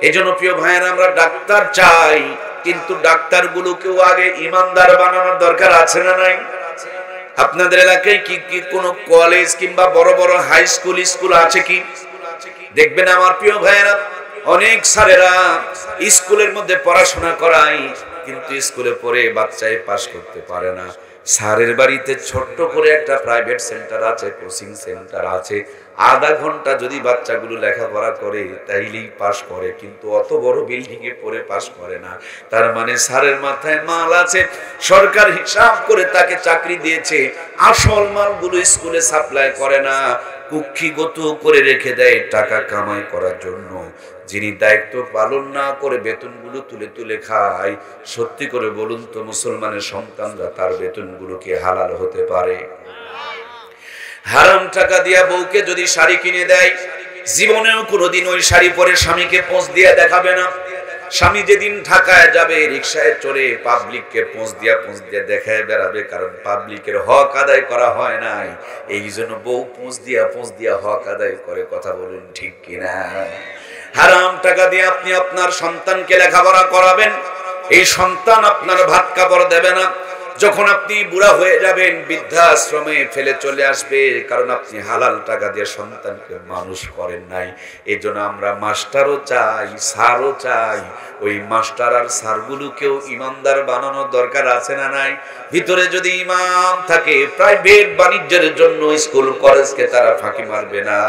এজন্য প্রিয় ভাইয়েরা, আমরা ডাক্তার চাই, কিন্তু ডাক্তারগুলোকেও আগে ইমানদার বানানোর দরকার আছে না নাই? আপনাদের এলাকায় কি কি কোনো কলেজ কিংবা বড় বড় হাই স্কুল আছে কি? দেখবেন আমার প্রিয় ভাইয়েরা, অনেক স্যারেরা স্কুলের মধ্যে পড়াশোনা করায়, কিন্তু স্কুলে পড়ে বাচ্চায় পাস করতে পারে না। স্যারের বাড়িতে ছোট্ট করে একটা প্রাইভেট সেন্টার আছে, কোচিং সেন্টার আছে। আধা ঘন্টা যদি বাচ্চাগুলো লেখাপড়া করে তাইলেই পাস করে, কিন্তু অত বড় বিল্ডিং এ পড়ে পাস করে না। তার মানে স্যারের মাথায় মাল আছে, সরকার হিসাব করে তাকে চাকরি দিয়েছে, আসল মালগুলো স্কুলে সাপ্লাই করে না, কুক্ষিগত করে রেখে দেয় টাকা কামাই করার জন্য। যিনি দায়িত্ব পালন না করে বেতনগুলো তুলে তুলে খায়, সত্যি করে বলুন তো মুসলমানের সন্তানরা তার বেতনগুলো কি হালাল হতে পারে? হারাম টাকা দিয়া বউকে যদি শাড়ি কিনে দেয়, জীবনেও কোনোদিন ওই শাড়ি পরে স্বামীকে পোঁছ দিয়ে দেখাবে না। স্বামী যেদিন ঢাকায় যাবে রিকশায় চড়ে পাবলিককে পোঁছ দিয়া দেখায় বেড়াবে, কারণ পাবলিকের হক আদায় করা হয় নাই। এই জন্য বউ পোঁছ দিয়া হক আদায় করে। কথা বলুন ঠিক কিনা? হারাম টাকা দিয়ে আপনি আপনার সন্তানকে লেখাপড়া করাবেন, এই সন্তান আপনার ভাত কাপড় দেবে না। যখন আপনি বুড়া হয়ে যাবেন, বৃদ্ধাশ্রমে ফেলে চলে আসবে, কারণ আপনি হালাল টাকা দিয়ে সন্তানকে মানুষ করেন নাই। এই জন্য আমরা মাস্টারও চাই, স্যারও চাই। ওই মাস্টার আর স্যারগুলোকেও ইমানদার বানানোর দরকার আছে না নাই? ভিতরে যদি ইমান থাকে, প্রাইভেট বাণিজ্যের জন্য স্কুল কলেজকে তারা ফাঁকি মারবে না।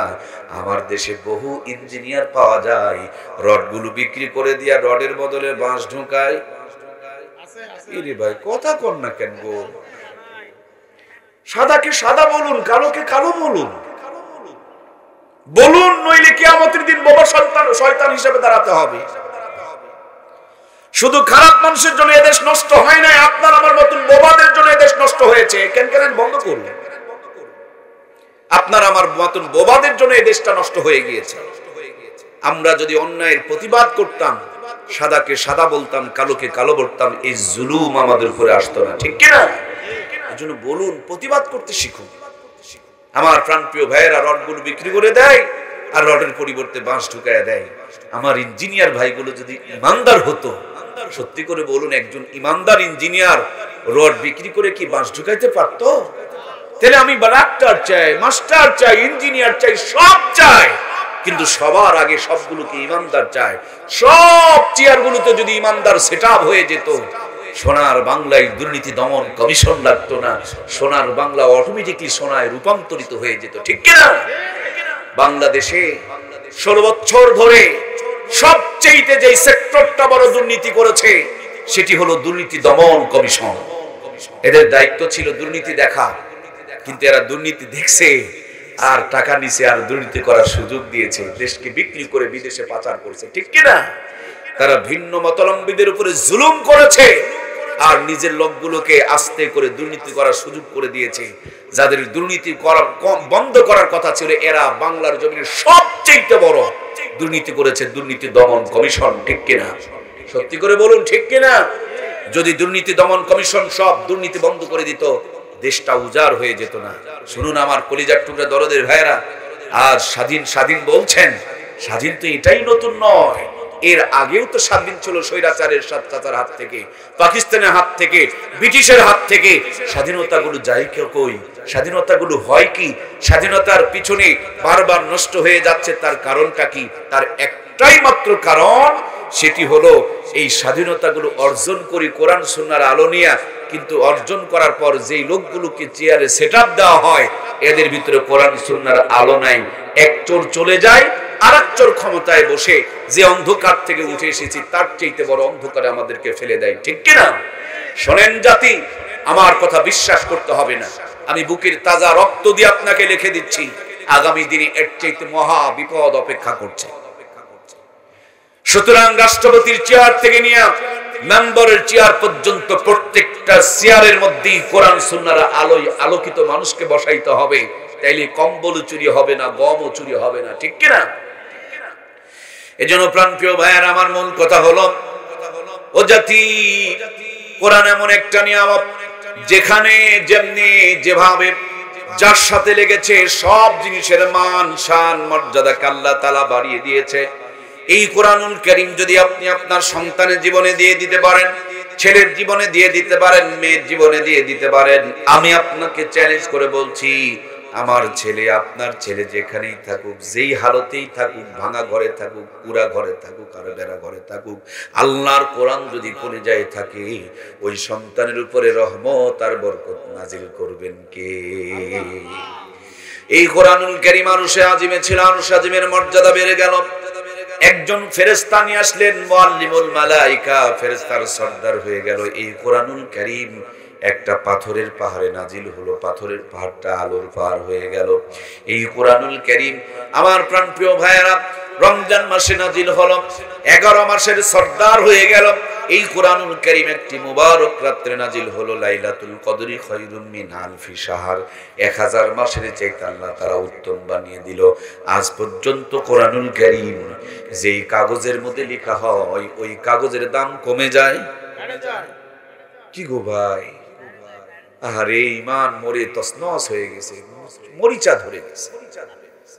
আমার দেশে বহু ইঞ্জিনিয়ার পাওয়া যায়, রডগুলো বিক্রি করে দিয়া রডের বদলে বাঁশ ঢুকায়। ইরে ভাই, কথা কন না কেন গো? সাদাকে সাদা বলুন, কালোকে কালো বলুন, নইলে কিয়ামতের দিন বাবা শয়তান হিসেবে দাঁড়াতে হবে। শুধু খারাপ মানুষের জন্য এদেশ নষ্ট হয় নাই, আপনার আমার মতন বোবাদের জন্য এদেশ নষ্ট হয়েছে। কেন বন্ধ করুন। আপনার আমার মতন বোবাদের জন্য এই দেশটা নষ্ট হয়ে গিয়েছে। আমরা যদি অন্যায়ের প্রতিবাদ করতাম, সাদাকে সাদা বলতাম, কালোকে কালো বলতাম, এই জুলুম আমাদের উপরে আসতো না, ঠিক কিনা? এজন্য বলুন, প্রতিবাদ করতে শিখুন। আমার প্রাণপ্রিয় ভাইয়েরা রডগুলো বিক্রি করে দেয় আর রডের পরিবর্তে বাঁশ ঢুকায় দেয়। আমার ইঞ্জিনিয়ার ভাইগুলো যদি ইমানদার হতো, সত্যি করে বলুন, একজন ইমানদার ইঞ্জিনিয়ার রড বিক্রি করে কি বাঁশ ঢুকাইতে পারতো? তাহলে আমি ডাক্তার চাই, মাস্টার চাই, ইঞ্জিনিয়ার চাই, সব চাই, কিন্তু সবার আগে সবগুলোকে ইমানদার চাই। সব চেয়ারগুলোতে যদি ইমানদার সেটআপ হয়ে যেত, সোনার বাংলায় দুর্নীতি দমন কমিশন লাগতো না, সোনার বাংলা অটোমেটিকলি সোনায় রূপান্তরিত হয়ে যেত, ঠিক কিনা? বাংলাদেশে 16 বছর ধরে সবচেয়ে যে সেক্টরটা বড় দুর্নীতি করেছে সেটি হলো দুর্নীতি দমন কমিশন। এদের দায়িত্ব ছিল দুর্নীতি দেখা, কিন্তু এরা দুর্নীতি দেখছে আর টাকা নিছে আর দুর্নীতি করার সুযোগ দিয়েছে, দেশকে বিক্রি করে বিদেশে পাচার করেছে, ঠিক কিনা? তারা ভিন্ন মতাবলম্বীদের উপরে জুলুম করেছে আর নিজের লোকগুলোকে আস্তে করে দুর্নীতি করার সুযোগ করে দিয়েছে। যাদের দুর্নীতি করার বন্ধ করার কথা ছিল, এরা বাংলার জমিনে সবচেয়ে বড় দুর্নীতি করেছে দুর্নীতি দমন কমিশন, ঠিক কিনা? সত্যি করে বলুন, ঠিক কিনা? যদি দুর্নীতি দমন কমিশন সব দুর্নীতি বন্ধ করে দিত, দেশটা উজাড় হয়ে যেত না। শুনুন আমার কলিজার টুকরা দরদের ভাইয়েরা, আজ স্বাধীন বলছেন, স্বাধীন তো এটাই নতুন নয়, এর আগেও তো স্বাধীন ছিল স্বৈরাচারের চাচার হাত থেকে, পাকিস্তানের হাত থেকে, ব্রিটিশের হাত থেকে। স্বাধীনতাগুলো যায় কই? স্বাধীনতাগুলো হয় কি? স্বাধীনতার পিছনে বারবার নষ্ট হয়ে যাচ্ছে, তার কারণটা কি? তার একটাই মাত্র কারণ, সেটি হলো এই স্বাধীনতাগুলো অর্জন করি কোরআন সুন্নাহর আলো নিয়ে, কিন্তু অর্জন করার পর যেই লোকগুলোকে চেয়ারে সেটআপ দেওয়া হয়, এদের ভিতরে কোরআন সুন্নাহর আলো নাই। এক চোর চলে যায়, আরেক চোর ক্ষমতায় বসে যে অন্ধকার থেকে উঠে এসেছি তার চাইতে বড় অন্ধকারে আমাদেরকে ফেলে দেয়, ঠিক কিনা? শোনেন জাতি, আমার কথা বিশ্বাস করতে হবে না, আমি বুকের তাজা রক্ত দিয়ে আপনাকে লিখে দিচ্ছি, আগামী দিনে এর চাইতে মহা বিপদ অপেক্ষা করছে। সুতরাং রাষ্ট্রপতির চেয়ার থেকে নিয়ে মেম্বারের চেয়ার পর্যন্ত প্রত্যেকটা চেয়ারের মধ্যেই কোরআন সুন্নাহর আলোয় আলোকিত মানুষকে বসাইতে হবে, তাইলে কম্বল চুরি হবে না, গমও চুরি হবে না, ঠিক কিনা? এজন্য প্রাণপ্রিয় ভাইয়ের আমার মূল কথা হলো, ও জাতি, কোরআন এমন একটা নিয়ামত, যেখানে যেমনি যেভাবে যার সাথে লেগেছে সব জিনিসের মান শান মর্যাদাকে আল্লাহ তাআলা বাড়িয়ে দিয়েছে। এই কোরআনুল কারীম যদি আপনি আপনার সন্তানের জীবনে দিয়ে দিতে পারেন, ছেলের জীবনে দিয়ে দিতে পারেন, মেয়ের জীবনে দিয়ে দিতে পারেন, আমি আপনাকে চ্যালেঞ্জ করে বলছি, আমার ছেলে, আপনার ছেলে যেখানেই থাকুক, যেই হালতেই থাকুক, ভাঙা ঘরে থাকুক, পুরা ঘরে থাকুক, আর বেড়া ঘরে থাকুক, আল্লাহর কোরআন যদি কলিজায় থাকে, ওই সন্তানের উপরে রহমত আর বরকত নাজিল করবেন কে? এই কোরআনুল কারীম আরশে আজিমে ছিল, আরশে আজিমের মর্যাদা বেড়ে গেল। একজন ফেরেশতা নিয়ে আসলেন, মুআল্লিমুল মালায়েকা, ফেরেশতার সর্দার হয়ে গেল। এই কোরআনুল কারীম একটা পাথরের পাহাড়ে নাজিল হলো, পাথরের পাহাড়টা আলোর পাহাড় হয়ে গেল। এই কোরআনুল কারীম আমার প্রাণপ্রিয় ভাইয়েরা রমজান মাসে নাজিল হলো, 11 মাসের সর্দার হয়ে গেল। এই কোরআনুল কারীম একটি মুবারক রাত্রে নাজিল হলো, লাইলাতুল কদরি খায়রুম মিন আলফি শাহর, 1000 মাসের চাইতে আল্লাহ তাআলা উত্তম বানিয়ে দিল। আজ পর্যন্ত কোরআনুল কারীম যেই কাগজের মধ্যে লেখা হয়, ওই কাগজের দাম কমে যায়? কি গো ভাই, আরে ইমান মরে তছনছ হয়ে গেছে, মরিচা ধরে গেছে।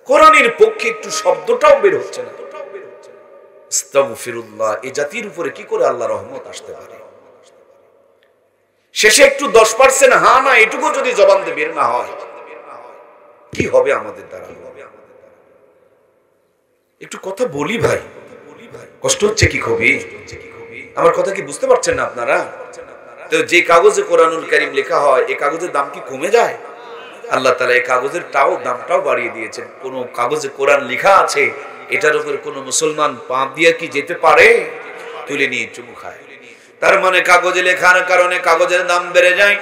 কোরআনের পক্ষে একটু শব্দটাও বের হচ্ছে না। আস্তাগফিরুল্লাহ, এই জাতির উপরে কি করে আল্লাহ রহমত আসতে পারে? শেষে একটু 10% হ্যাঁ না এটুকু যদি জবান দিয়ে বের না হয়, কি হবে আমাদের দ্বারা? একটু কথা বলি ভাই, কষ্ট হচ্ছে কি খুবই? আমার কথা কি বুঝতে পারছেন না আপনারা? তো যে কাগজে কোরআনুল কারীম লেখা হয়, এই কাগজের দাম কি কমে যায়? আল্লাহ তাআলা এই কাগজের দামটাও বাড়িয়ে দিয়েছেন। কোন কাগজে কোরআন লেখা আছে, এটার উপরে কোন মুসলমান পা দিয়ে কি যেতে পারে? তুলে নিয়ে চুমু খায়। তার মানে কাগজে লেখার কারণে কাগজের দাম বেড়ে যায়।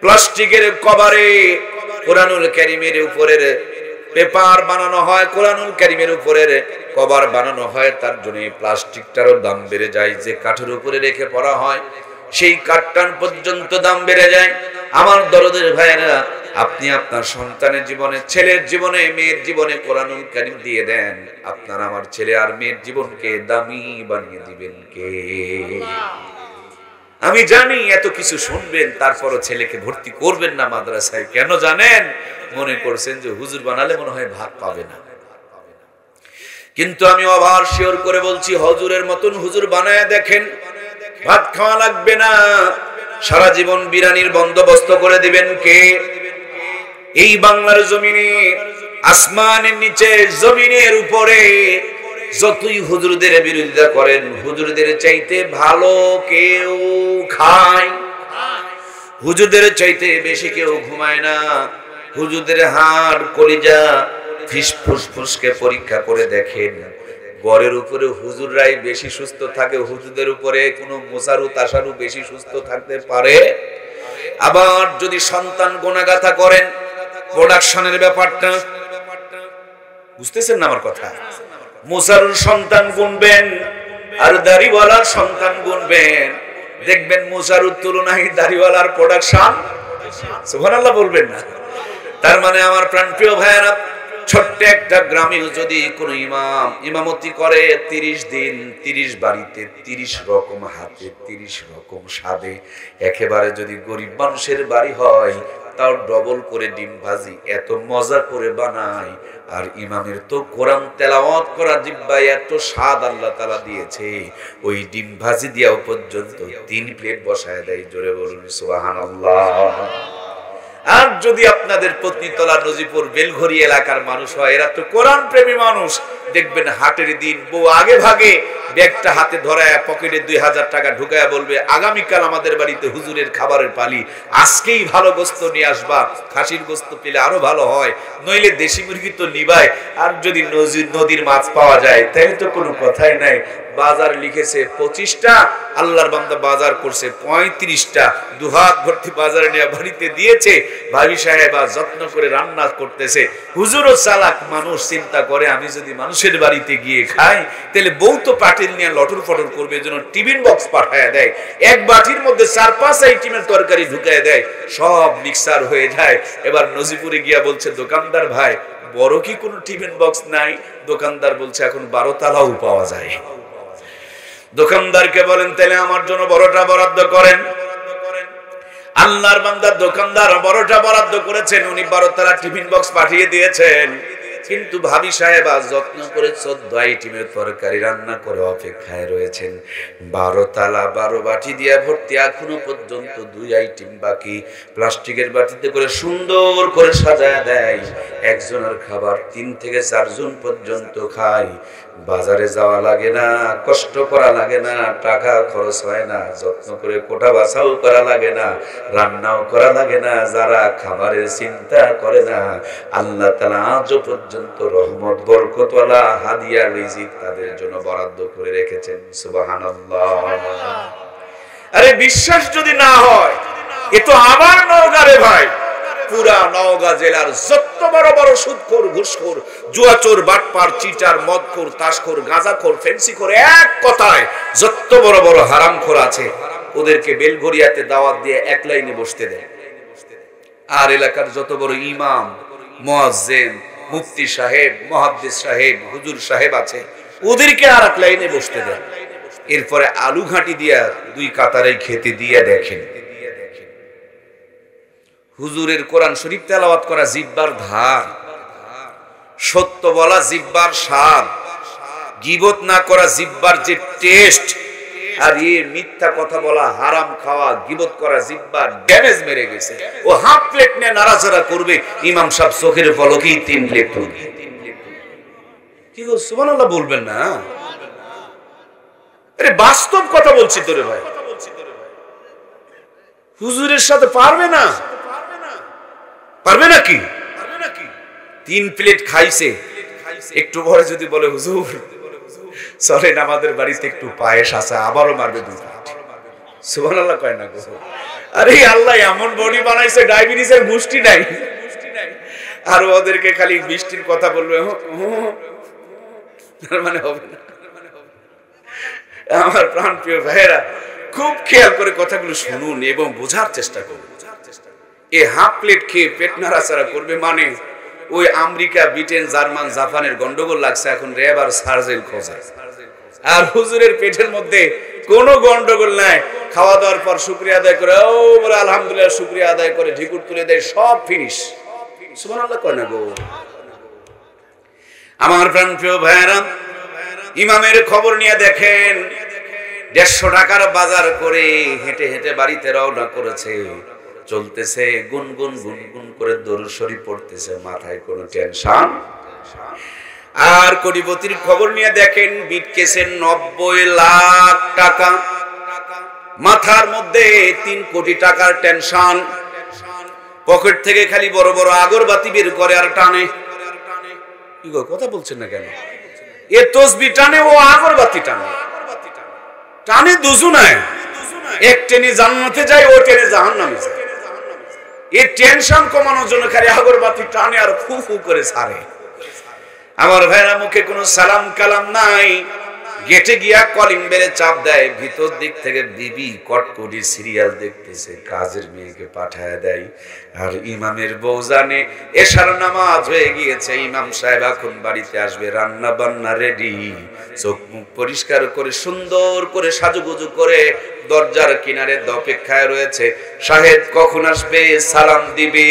প্লাস্টিকের কভারে কোরআনুল কারীমের উপরের পেপার বানানো হয়, কোরআনুল কারীমের উপরের কভার বানানো হয়, তার জন্য এই প্লাস্টিকটারও দাম বেড়ে যায়। যে কাঠের উপরে রেখে পড়া হয় সেই কাঠটার পর্যন্ত দাম বেড়ে যায়। আমার দরদের ভাইয়েরা, আপনি আপনার সন্তানের জীবনে, ছেলের জীবনে, মেয়ের জীবনে কোরআনুল কারীম দিয়ে দেন, আপনার আমার ছেলে আর মেয়ের জীবনকে দামি বানিয়ে দিবেন কে? আমি জানি এত কিছু শুনবেন, তারপরও ছেলেকে ভর্তি করবেন না মাদ্রাসায়। কেন জানেন? মনে করছেন যে হুজুর বানালে মনে হয় ভাত পাবে না। কিন্তু আমি ওভার শিওর করে বলছি, হুজুরের মতন হুজুর বানায় দেখেন, ভাত খাওয়া লাগবে না, সারা জীবন বিরানির বন্দোবস্ত করে দিবেন কে? এই বাংলার জমিনে, আসমানের নিচে, জমিনের উপরে যতই হুজুরদের বিরোধিতা করেন, হুজুরদের চাইতে ভালো কেউ খায়, হুজুরদের চাইতে বেশি কেউ ঘুমায় না। হুজুরদের হাড় কলিজা ফুসফুসকে পরীক্ষা করে দেখেন, গড়ের উপরে হুজুররাই বেশি সুস্থ থাকে, হুজুরদের উপরে কোনো মোসারু তাসারু বেশি সুস্থ থাকতে পারে? আবার যদি সন্তান গোনাগাথা করেন, প্রোডাকশনের ব্যাপারটা বুঝতেছেন না আমার কথা? মুসারুর সন্তান গুনবেন আর দাড়িওয়ালার সন্তান গুনবেন, দেখবেন মুসারুর তুলনায় দাড়িওয়ালার প্রোডাকশন। সুবহানাল্লাহ বলবেন না? তার মানে আমার প্রাণপ্রিয় ভাইয়েরা, ছোট্ট একটা গ্রামে যদি কোনো ইমাম ইমামতি করে 30 দিন, 30 বাড়িতে, 30 রকম হাতে, 30 রকম স্বাদে, একেবারে যদি গরিব মানুষের বাড়ি হয় তাও ডবল করে ডিম ভাজি এত মজা করে বানায়। আর ইমামের তো কোরআন তেলাওয়াত করা জিহ্বায় এত স্বাদ আল্লাহ তাআলা দিয়েছে, ওই ডিম ভাজি দিয়াও পর্যন্ত 3 প্লেট বসায় দেয়। জোরে বলুন সুবহানাল্লাহ। আর যদি আপনাদের পত্নীতলা, নজিপুর, বেলঘড়ি এলাকার মানুষ হয়, এরা তো কোরআন প্রেমী মানুষ, দেখবেন হাটের দিন বউ আগে ভাগে ব্যাগটা হাতে ধরায় পকেটে 2000 টাকা ঢুকায় বলবে, আগামীকাল আমাদের বাড়িতে হুজুরের খাবারের পালি, আজকেই ভালো গোস্ত নিয়ে আসবা, খাসির গোস্ত পেলে আরো ভালো হয়, নইলে দেশি মুরগি তো নিবাই, আর যদি নদীর মাছ পাওয়া যায় তাহলে তো কোনো কথাই নাই। বাজার লিখেছে 25টা, আল্লাহর বান্দা বাজার করছে 35টা, দুহাত ভর্তি বাজারে নিয়ে বাড়িতে দিয়েছে। ভাবি সাহেবা যত্ন করে রান্না করতেছে। হুজুরও চালাক মানুষ, চিন্তা করে আমি যদি মানুষের বাড়িতে গিয়ে খাই তাহলে বউ তো পাটিল নিয়ে লটর ফটর করবে, এজন্য টিফিন বক্স পাঠায় দেয়, এক বাটির মধ্যে 4-5 আইটেমের তরকারি ঢুকায় দেয়, সব মিক্সার হয়ে যায়। এবার নজিপুরে গিয়া বলছে, দোকানদার ভাই বড় কি কোনো টিফিন বক্স নাই? দোকানদার বলছে এখন 12 তালাও পাওয়া যায়। দোকানদারকে বলেন তাহলে আমার জন্য বড়টা বরাদ্দ করেন। আল্লাহর বান্দা দোকানদার বড়টা বরাদ্দ করেছেন, উনি 12 তালা টিফিন বক্স পাঠিয়ে দিয়েছেন। কিন্তু ভাবি সাহেবা যত্ন করে 14 আইটেমের তরকারি রান্না করে অপেক্ষায় রয়েছেন। 12 তালা 12 বাটি দিয়ে ভর্তি, এখনো পর্যন্ত 2 আইটেম বাকি। প্লাস্টিকের বাটিতে করে সুন্দর করে সাজায় দেয়। একজনের খাবার 3 থেকে 4 জন পর্যন্ত খায়। বাজারে যাওয়া লাগে না, কষ্ট করা লাগে না, টাকা খরচ হয় না, যত্ন করে কোটা বাছাও করা লাগে না, রান্নাও করা লাগে না। যারা খাবারের চিন্তা করে না, আল্লাহ তাআলা আজও পর্যন্ত রহমত, বরকতওয়ালা হাদিয়া, রিজিক তাদের জন্য বরাদ্দ করে রেখেছেন। সুবহানাল্লাহ। আরে বিশ্বাস যদি না হয়, এ তো আমার নওগাঁ রে ভাই। পুরা নওগাঁ জেলার যত বড় বড় সুদখোর, ঘুষখোর, জুয়াচোর, বাটপার, চিটার, মদখোর, তাসখোর, গাঁজাখোর, ফেন্সিখোর, এক কথায় যত বড় বড় হারামখোর আছে, ওদেরকে বেলঘরিয়াতে দাওয়াত দিয়ে এক লাইনে বসতে দেয়। আর এলাকার যত বড় ইমাম, মুয়াজ্জিন, মুফতি সাহেব, মুহাদ্দিস সাহেব, হুজুর সাহেব আছে, ওদেরকে আর এক লাইনে বসতে দেয়। এরপরে আলু ঘাঁটি দিয়া 2 কাতারে খেতে দিয়ে দেখেন, হুজুরের কোরআন শরীফ তেলাওয়াত করা জিহ্বার ধার, সত্য বলা জিহ্বার স্বাদ, গীবত না করা জিহ্বার যে টেস্ট, আর এই মিথ্যা কথা বলা, হারাম খাওয়া, গীবত করা জিহ্বার ড্যামেজ মেরে গেছে। ও হাফ প্লেট নিয়ে নাড়াচাড়া করবে, ইমাম সাহেব চোখের পলকেই 3 প্লেট তুলবে। কি গো সুবহানাল্লাহ বলবেন না? আরে বাস্তব কথা বলছি তোরে ভাই, হুজুরের সাথে পারবে না? পারবে নাকি? 3 প্লেট খাইছে, একটু পরে যদি বলে হুজুর চলেন আমাদের বাড়িতে একটু পায়েস আছে, আবারও মারবে 2 প্লেট। সুবহানাল্লাহ কয় না গো? আরে আল্লাহ এমন বডি বানাইছে, ডায়াবেটিসের গোষ্ঠী নাই। আর ওদেরকে খালি বৃষ্টির কথা বলবে, তার মানে হবে না। আমার প্রাণপ্রিয় ভাইয়েরা, খুব খেয়াল করে কথাগুলো শুনুন এবং বোঝার চেষ্টা করুন। এই হাফ প্লেট খেয়ে পেট নাড়াচাড়া করবে মানে ওই আমেরিকা, ব্রিটেন, জার্মান, জাপানের গন্ডগোল লাগছে, এখন র্যাব আর সার্জেল খোঁজা। আর হুজুরের পেটের মধ্যে কোনো গন্ডগোল নাই, খাওয়া দাওয়ার পর শুকরিয়া আদায় করে, ও বলে আলহামদুলিল্লাহ, শুকরিয়া আদায় করে ঢিকুর তুলে দেয়, সব ফিনিশ। সুবহানাল্লাহ কয় না গো। আমার প্রাণপ্রিয় ভাইয়েরা, ইমামের খবর নিয়ে দেখেন 150 টাকার বাজার করে হেঁটে হেঁটে বাড়িতে রওনা করেছে, চলতেছে গুনগুন গুনগুন করে দরুদ শরীফ পড়তেছে, মাথায় কোনো টেনশন। আর কোটিপতির খবর নিয়ে দেখেন বিটকেছে 90 লাখ টাকা, মাথার মধ্যে 3 কোটি টাকার টেনশন, পকেট থেকে খালি বড় বড় আগরবাতি বের করে আর টানে। কি গো, কথা বলছেন না কেন? এ তসবি টানে, ও আগরবাতি টানে, টানে দুজনায়, এক টেনে জান্নাতে যায়, ও টেনে জাহান্নামে যায়। এই টেনশন কমানোর জন্য খালি আগরবাতি টানে আর ফু ফু করে ছাড়ে। আমার ভাইরা, মুখে কোনো সালাম কালাম নাই, গেটে গিয়া কলিং বেলে চাপ দেয়, ভিতর দিক থেকে বিবি কটকটি সিরিয়াল দেখতেছে, কাজের মেয়েকে পাঠায় দেয়। আর ইমামের বউ জানে এশার নামাজ হয়ে গিয়েছে, ইমাম সাহেব এখন বাড়িতে আসবে, রান্না বান্না রেডি, চোখ মুখ পরিষ্কার করে সুন্দর করে সাজুগুজু করে দরজার কিনারে অপেক্ষায় রয়েছে, সাহেব কখন আসবে, সালাম দিবে।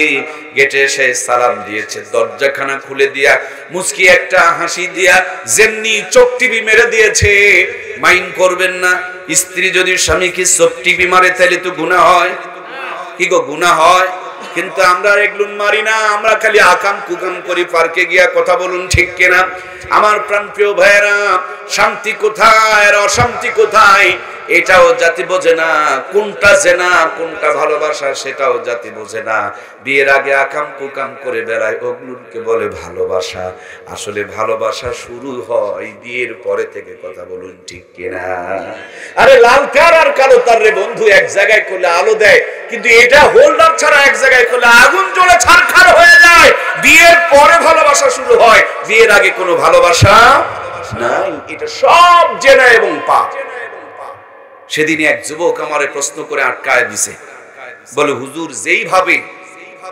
গেটে এসে সালাম দিয়েছে, দরজাখানা খুলে দিয়া মুচকি একটা হাসি দিয়া যেমনি চোখ টিপি মেরে দিয়েছে। মাইন্ড করবেন না, স্ত্রী যদি স্বামীকে চোখ টিপি মারে তাহলে তো গুনাহ হয়। কি গো, গুনাহ হয়, কিন্তু আমরা এগুলো মারি না, আমরা খালি আকাম কুকাম করি পার্কে গিয়া। কথা বলুন ঠিক কিনা? আমার প্রাণপ্রিয় ভাইয়েরা, শান্তি কোথায় আর অশান্তি কোথায় এটাও জাতি বোঝে না, কোনটা জেনা কোনটা ভালোবাসা সেটাও জাতি বোঝে না। বিয়ের আগে আকাম কুকাম করে বেড়ায়, ওগুলোকে বলে ভালোবাসা। আসলে ভালোবাসা শুরু হয় বিয়ের পরে থেকে। কথা বলুন ঠিক কিনা? আরে লাল তার আর কালো তার রে বন্ধু এক জায়গায় করলে আলো দেয়, কিন্তু এটা হোল্ডার ছাড়া এক জায়গায় করলে আগুন জ্বলে ছারখার হয়ে যায়। বিয়ের পরে ভালোবাসা শুরু হয়, বিয়ের আগে কোনো ভালোবাসা নাই। এটা সব জেনা এবং পাপ। সেদিন এক যুবক আমারে প্রশ্ন করে আটকায় দিছে, বলে হুজুর, যেইভাবে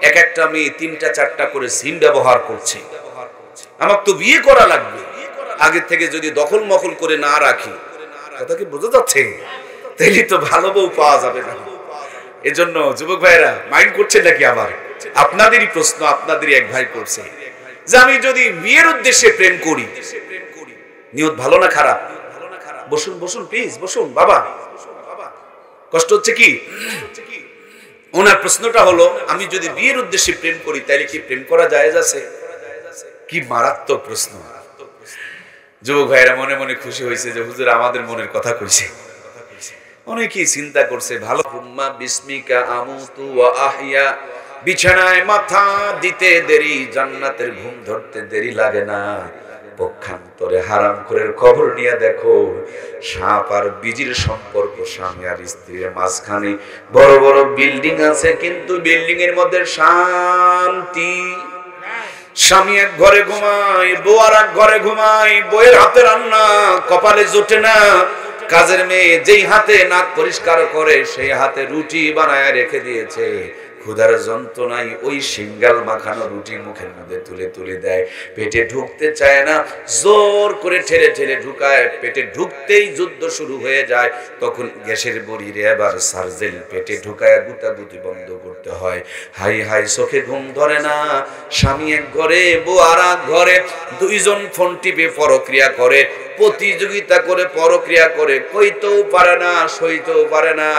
এক একটা মেয়ে 3টা 4টা করে সিম ব্যবহার করছে, আমার তো বিয়ে করা লাগবে, আগে থেকে যদি দখল মখল করে না রাখি, কথা কি বোঝা যাচ্ছে? তাইলে তো ভালো বউ পাওয়া যাবে না। এজন্য যুবক ভাইরা মাইন্ড করছেন নাকি? আবার আপনাদেরই প্রশ্ন, আপনাদেরই এক ভাই করছে যে আমি যদি বিয়ের উদ্দেশ্যে প্রেম করি, নিয়ত ভালো না খারাপ? বসুন বসুন প্লিজ, বসুন বাবা, কষ্ট হচ্ছে কি? ওনার প্রশ্নটা হলো, আমি যদি বিয়ের উদ্দেশ্যে প্রেম করি তাহলে কি প্রেম করা জায়েজ আছে? কি মারাত্মক প্রশ্ন! যুবক ভাইরা মনে মনে খুশি হয়েছে যে হুজুর আমাদের মনের কথা কইছে। অনেকেই চিন্তা করছে, ভালো হুম্মা বিসমিকা আমুতু ওয়া আহইয়া, বিছানায় মাথা দিতে দেরি, জান্নাতের ঘুম ধরতে দেরি লাগে না। পক্ষান্তরে হারামখোরের খবর নিয়ে দেখো, সাপ আর বিজির সম্পর্ক, স্বামী আর স্ত্রীর মাঝখানে বড় বড় বিল্ডিং আছে, কিন্তু বিল্ডিং এর মধ্যে শান্তি। স্বামী এক ঘরে ঘুমায়, বউ আর এক ঘরে ঘুমায়, বউয়ের হাতে রান্না কপালে জোটে না। কাজের মেয়ে যেই হাতে নাক পরিষ্কার করে সেই হাতে রুটি বানায় রেখে দিয়েছে, ক্ষুধার যন্ত্রণায় ওই সিঙ্গাল মাখানো রুটি মুখের মধ্যে তুলে তুলে দেয়, পেটে ঢুকতে চায় না, জোর করে ঠেলে ঠেলে ঢুকায়, পেটে ঢুকতেই যুদ্ধ শুরু হয়ে যায়। তখন গ্যাসের বড়িরে আবার সার্জেল পেটে ঢুকায় গুতাগুতি বন্ধ করতে হয়। হাই হাই, চোখে ঘুম ধরে না। স্বামী এক ঘরে, বউ আর এক ঘরে, দুইজন ফোন টিপে পরক্রিয়া করে, প্রতিযোগিতা করে পরক্রিয়া করে, কইতেও পারে না, সইতেও পারে না।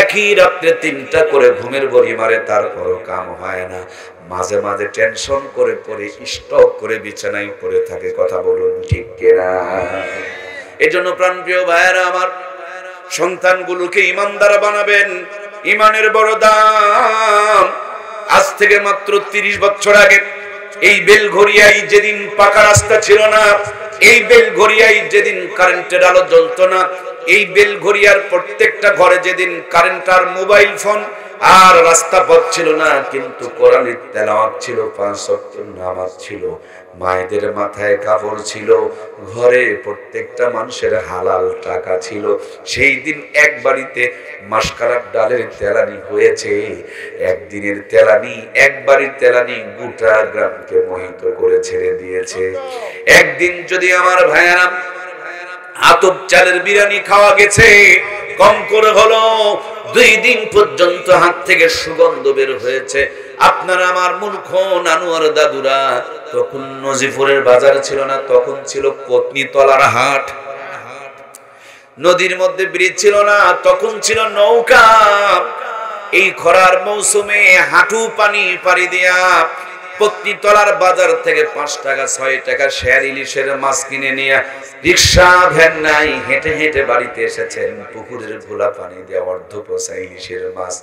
একই রাত্রে 3টা করে ঘুমের বড়ি মারে, তারপরও কাম হয় না। মাঝে মাঝে টেনশন করে পরে স্টক করে বিছানায় পড়ে থাকে। কথা বলুন ঠিক কিনা? এজন্য প্রাণপ্রিয় ভাইয়েরা আমার, সন্তানগুলোকে ইমানদার বানাবেন। ইমানের বড় দাম। আজ থেকে মাত্র 30 বছর আগে এই বেলঘরিয়ায় যেদিন পাকা রাস্তা ছিল না, এই বেলঘরিয়ায় যেদিন কারেন্টের আলো জ্বলতো না, এই বেলঘরিয়ার প্রত্যেকটা ঘরে যেদিন কারেন্ট আর মোবাইল ফোন আর রাস্তা পথ ছিল না, কিন্তু কোরআনের তেলাওয়াত ছিল, 5 ওয়াক্ত নামাজ ছিল, মায়েদের মাথায় কাপড় ছিল, ঘরে প্রত্যেকটা মানুষের হালাল টাকা ছিল। সেই দিন এক বাড়িতে মাসকালার ডালের তেলানি হয়েছে। একদিনের তেলানি, এক বাড়ির তেলানি গোটা গ্রামকে মোহিত করে ছেড়ে দিয়েছে। একদিন যদি আমার ভাইয়ারা আতপ চালের বিরিয়ানি খাওয়া গেছে, কম করে হলো 2 দিন পর্যন্ত হাত থেকে সুগন্ধ বের হয়েছে। আপনারা আমার মূর্খ নানুয়ার দাদুরা, তখন নজিপুরের বাজার ছিল না, তখন ছিল পত্নীতলার হাট। নদীর মধ্যে ব্রিজ ছিল না, তখন ছিল নৌকা। এই খরার মৌসুমে হাঁটু পানি পাড়ি দিয়া পত্নীতলার বাজার থেকে 5 টাকা 6 টাকা শেয়ার ইলিশের মাছ কিনে নিয়ে রিক্সা ভ্যান নাই, হেঁটে হেঁটে বাড়িতে এসেছেন। পুকুরের ঘোলা পানি দিয়ে অর্ধ পচা ইলিশের মাছ,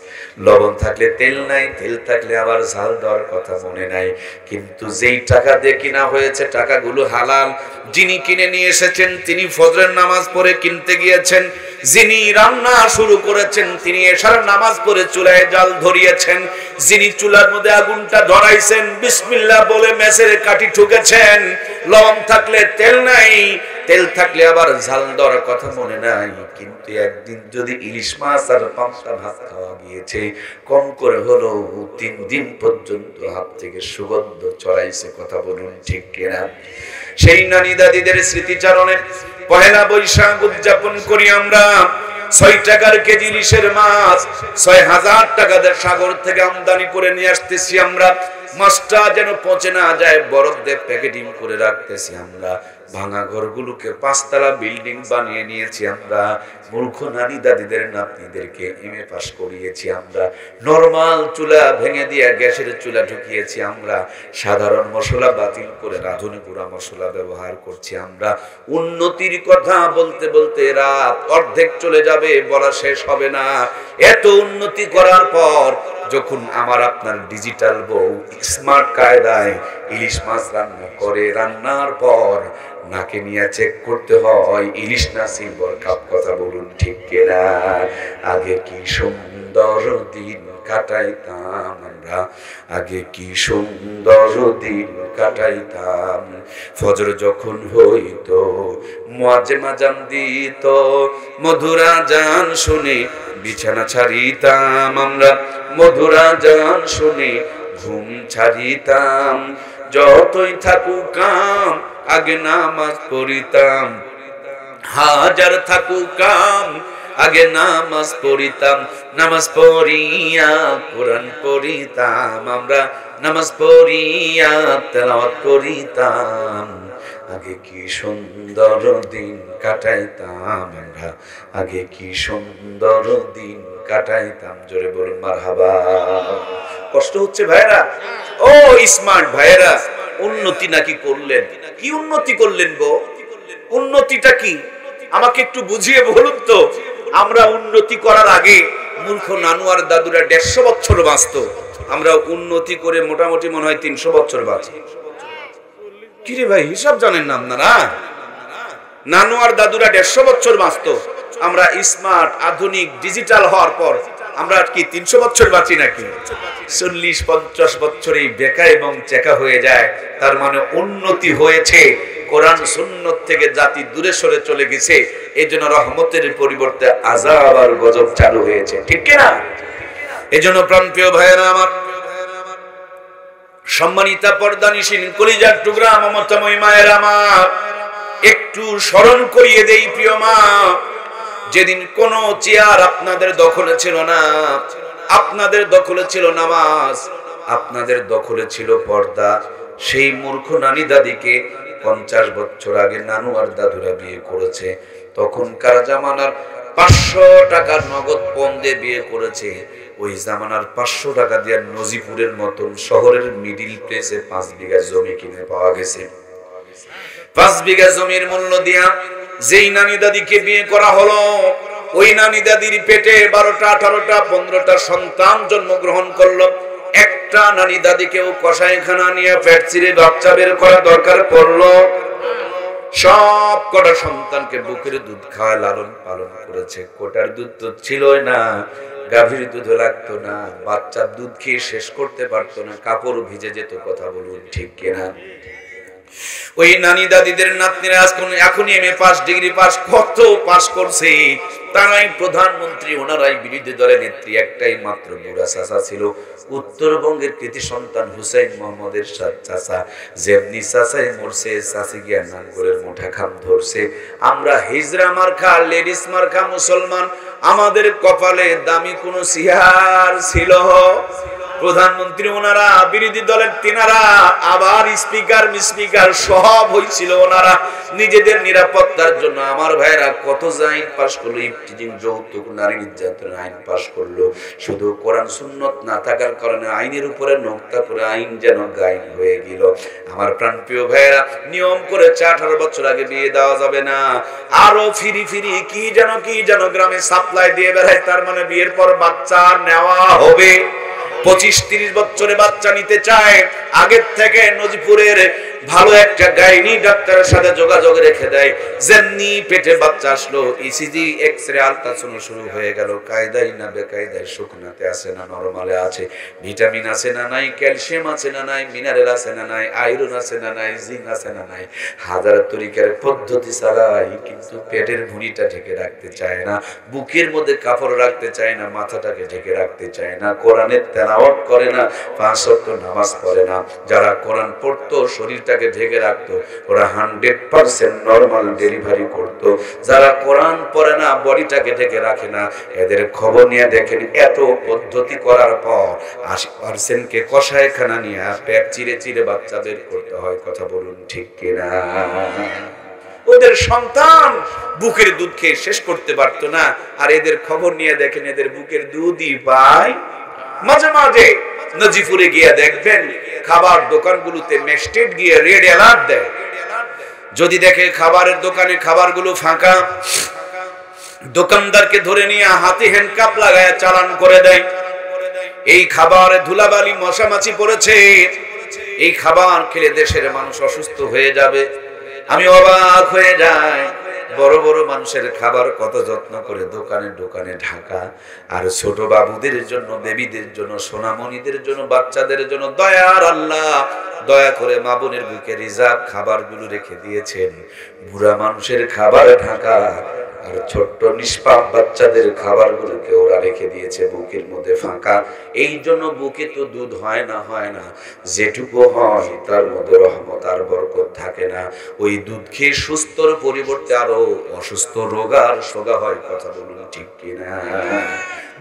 লবণ থাকলে তেল নাই, তেল থাকলে আবার ঝাল দেওয়ার কথা মনে নাই। কিন্তু যেই টাকা দিয়ে কিনা হয়েছে টাকাগুলো হালাল। যিনি কিনে নিয়ে এসেছেন তিনি ফজরের নামাজ পড়ে কিনতে গিয়েছেন, যিনি রান্না শুরু করেছেন তিনি এশার নামাজ পড়ে চুলায় জাল ধরিয়েছেন, যিনি চুলার মধ্যে আগুনটা ধরাইছেন বিসমিল্লাহ বলে মেসের কাঠি ঠুকেছেন। লবণ থাকলে তেল নাই, তেল থাকলে আবার ঝাল দেওয়ার কথা মনে নাই। কিন্তু একদিন যদি ইলিশ মাছ আর 5টা ভাত খাওয়া গিয়েছে, কম করে হলো 3 দিন পর্যন্ত হাত থেকে সুগন্ধ ছড়াইছে। কথা বলুন ঠিক কিনা? সেই নানি দাদিদের স্মৃতিচারণে পহেলা বৈশাখ উদযাপন করি আমরা। 6 টাকার কেজি ইলিশের মাছ 6000 টাকা দিয়ে সাগর থেকে আমদানি করে নিয়ে আসতেছি আমরা। মাছটা যেন পচে না যায় বরফ দিয়ে প্যাকেটিং করে রাখতেছি আমরা। ভাঙা ঘরগুলোকে 5 তলা বিল্ডিং বানিয়ে নিয়েছি আমরা। মূর্খ নানি দাদিদের নাতনিদেরকে এমএ পাস করিয়েছি আমরা। নরমাল চুলা ভেঙে দিয়ে গ্যাসের চুলা ঢুকিয়েছি আমরা। সাধারণ মশলা বাতিল করে রাঁধুনি গুঁড়া মশলা ব্যবহার করছি আমরা। উন্নতির কথা বলতে বলতে রাত অর্ধেক চলে যাবে, বলা শেষ হবে না। এত উন্নতি করার পর যখন আমার আপনার ডিজিটাল বউ স্মার্ট কায়দায় ইলিশ মাছ রান্না করে, রান্নার পর নাকে নিয়ে চেক করতে হয় ইলিশ না সিলভার কাপ। কথা বলুন ঠিক কিনা? আগে কি সুন্দর দিন কাটাইতাম আমরা, আগে কি সুন্দর দিন কাটাইতাম। ফজর যখন হইতো মুয়াজ্জিন আযান দিত, মধুর আযান শুনে বিছানা ছাড়িতাম আমরা, মধুর আযান শুনে ঘুম ছাড়িতাম। যতই থাকুক কাম আগে নামাজ পড়িতাম, হাজার থাকুক কাম আগে নামাজ পড়িতাম। নামাজ পড়িয়া কোরআন পড়িতাম আমরা, নামাজ পড়িয়া তেলাওয়াত করিতাম। আগে কি সুন্দর দিন কাটাইতাম আমরা, আগে কি সুন্দর দিন কাটাইতাম। জোরে বলুন মারহাবা। কষ্ট হচ্ছে ভাইরা? ও স্মার্ট ভাইরা, উন্নতি নাকি করলেন? কি উন্নতি করলেন গো? উন্নতিটা কি আমাকে একটু বুঝিয়ে বলুন তো। আমরা উন্নতি করার আগে মূর্খ নানু আর দাদুরা 150 বছর বাঁচতো, আমরা উন্নতি করে মোটামুটি মনে হয় 300 বছর বাঁচি। কি রে ভাই, হিসাব জানেন না আপনারা? নানু আর দাদুরা 150 বছর বাঁচতো, আমরা স্মার্ট আধুনিক ডিজিটাল হওয়ার পর আমরা কি 300 বছর বাঁচি নাকি? 40-50 বছরেই বেকা এবং চেকা হয়ে যায়। তার মানে উন্নতি হয়েছে। কোরআন সুন্নাত থেকে জাতি দূরে সরে চলে গেছে, এজন্য রহমতের পরিবর্তে আযাব আর গজব চালু হয়েছে। ঠিক কি না? এজন্য প্রাণপ্রিয় ভাইয়েরা আমার, সম্মানিতা পর্দানিশীন কলিজার টুকরা মমতাময়ী মায়ের আমার, একটু স্মরণ করিয়ে দেই প্রিয় মা, যেদিন কোন চেয়ার আপনাদের দখলে ছিল না, আপনাদের দখলে ছিল নামাজ, আপনাদের দখলে ছিল পর্দা, সেই মূর্খ নানি দাদিকে 50 বছর আগে নানু আর দাদুরা বিয়ে করেছে। তখনকার জামানার 500 টাকার নগদ পণ দিয়ে বিয়ে করেছে। ওই জামানার 500 টাকা দিয়ে নজিপুরের মতন শহরের মিডিল প্লেসে 5 বিঘা জমি কিনে পাওয়া গেছে। 5 বিঘা জমির মূল্য দিয়া যেই নানি দাদিকে বিয়ে করা হলো, ওই নানি দাদির পেটে 12টা 18টা 15টা সন্তান জন্মগ্রহণ করলো। একটা নানি দাদিকেও কসাইখানা নিয়ে পেট চিরে বাচ্চা বের করা দরকার পড়লো। সব কটা সন্তানকে বুকের দুধ খাওয়া লালন পালন করেছে। কোটার দুধ তো ছিলই না, গাভীর দুধ লাগতো না, বাচ্চার দুধ খেয়ে শেষ করতে পারতো না, কাপড় ভিজে যেত। কথা বলুন ঠিক কিনা? ওই নানি দাদিদের নাতনিরা এখনই এমএ পাস, ডিগ্রি পাস, কত পাস করছে, তারাই প্রধানমন্ত্রী, ওনারাই বিরোধী দলের নেত্রী। একটাই মাত্র বুড়া চাচা ছিল, উত্তরবঙ্গের কৃতি সন্তান হুসাইন মোহাম্মদের চাচা। যেমনি চাচাই মরছে, চাচি গিয়া নাঙ্গলের মোটা খাম ধরছে। আমরা হিজরা মার্কা, লেডিস মার্কা মুসলমান, আমাদের কপালে দামি কোন সিহার ছিল? প্রধানমন্ত্রী ওনারা, বিরোধী দলের তিনারা, আবার স্পিকার মিসপিকার সব হয়েছিল ওনারা। নিজেদের নিরাপত্তার জন্য আমার ভাইরা কত আইন পাশ করলো, ইফতিজিং, যৌতুক, নারী নির্যাতনের আইন পাশ করলো। শুধু কোরআন সুন্নত না থাকার কারণে আইনের উপরে নোক্তা করে আইন যেন গাইন হয়ে গেল। আমার প্রাণপ্রিয় ভাইরা, নিয়ম করেছে 18 বছর আগে বিয়ে দেওয়া যাবে না। আরো ফিরি ফিরি কি যেন গ্রামে সাপ্লাই দিয়ে বেড়ায়, তার মানে বিয়ের পর বাচ্চা নেওয়া হবে। 25-30 বছরে বাচ্চা নিতে চায়, আগের থেকে নজিপুরের ভালো একটা গাইনি ডাক্তারের সাথে যোগাযোগ রেখে দেয়। যেমনি পেটে বাচ্চা আসলো, ইসিজি, এক্সরে, আলট্রাসাউন্ড শুরু হয়ে গেল। কায়দাই না বেকায়দায়, শুকনাতে আছে না নরমালে আছে, ভিটামিন আছে না নাই, ক্যালসিয়াম আছে না নাই, মিনারেল আছে না নাই, আয়রন আছে না নাই, জিঙ্ক আছে না নাই, হাজার তরিকার পদ্ধতি চালাই, কিন্তু পেটের ভুঁড়িটা ঢেকে রাখতে চায় না, বুকের মধ্যে কাপড় রাখতে চায় না, মাথাটাকে ঢেকে রাখতে চায় না, কোরআনের তেলাওয়াত করে না, 5 ওয়াক্ত নামাজ পড়ে না। যারা কোরআন পড়তো, শরীরটাকে ঢেকে রাখতো, ওরা 100% নরমাল ডেলিভারি করতো। যারা কোরআন পড়ে না, বডিটাকে ঢেকে রাখে না, এদের খবর নিয়ে দেখেন, এত পদ্ধতি করার পর 80% কে কষায়খানা নিয়ে পেট চিরে চিরে বাচ্চা বের করতে হয়। কথা বলুন ঠিক কিনা? ওদের সন্তান বুকের দুধ খেয়ে শেষ করতে পারতো না, আর এদের খবর নিয়ে দেখেন, এদের বুকের দুধই পায়। মাঝে মাঝে নজিপুরে গিয়ে দেখবেন, খাবার দোকানগুলোতে ম্যাজিস্ট্রেট গিয়ে রেড অ্যালার্ট দেয়। যদি দেখে খাবারের দোকানে খাবারগুলো ফাঁকা, দোকানদারকে ধরে নিয়ে হাতে হ্যান্ডকাপ লাগায় চালান করে দেয়। এই খাবারে ধুলাবালি, মশামাছি পড়েছে, এই খাবার খেলে দেশের মানুষ অসুস্থ হয়ে যাবে। আমি অবাক হয়ে যাই, বড় বড় মানুষের খাবার কত যত্ন করে দোকানে দোকানে ঢাকা, আর ছোট বাবুদের জন্য, বেবিদের জন্য, সোনামণিদের জন্য, বাচ্চাদের জন্য দয়ার আল্লাহ দয়া করে মা বোনের বুকে রিজার্ভ খাবারগুলো রেখে দিয়েছেন। বুড়া মানুষের খাবার ঢাকা, আর ছোট্ট নিষ্পাপ বাচ্চাদের খাবারগুলোকে ওরা রেখে দিয়েছে বুকের মধ্যে ফাঁকা। এই জন্য বুকে তো দুধ হয় না, যেটুকু হয় তার মধ্যে রহমত আর বরকত থাকে না। ওই দুধ খেয়ে সুস্থর পরিবর্তে আরো অসুস্থ, রোগার সোগা হয়। কথা বলুন ঠিক কিনা?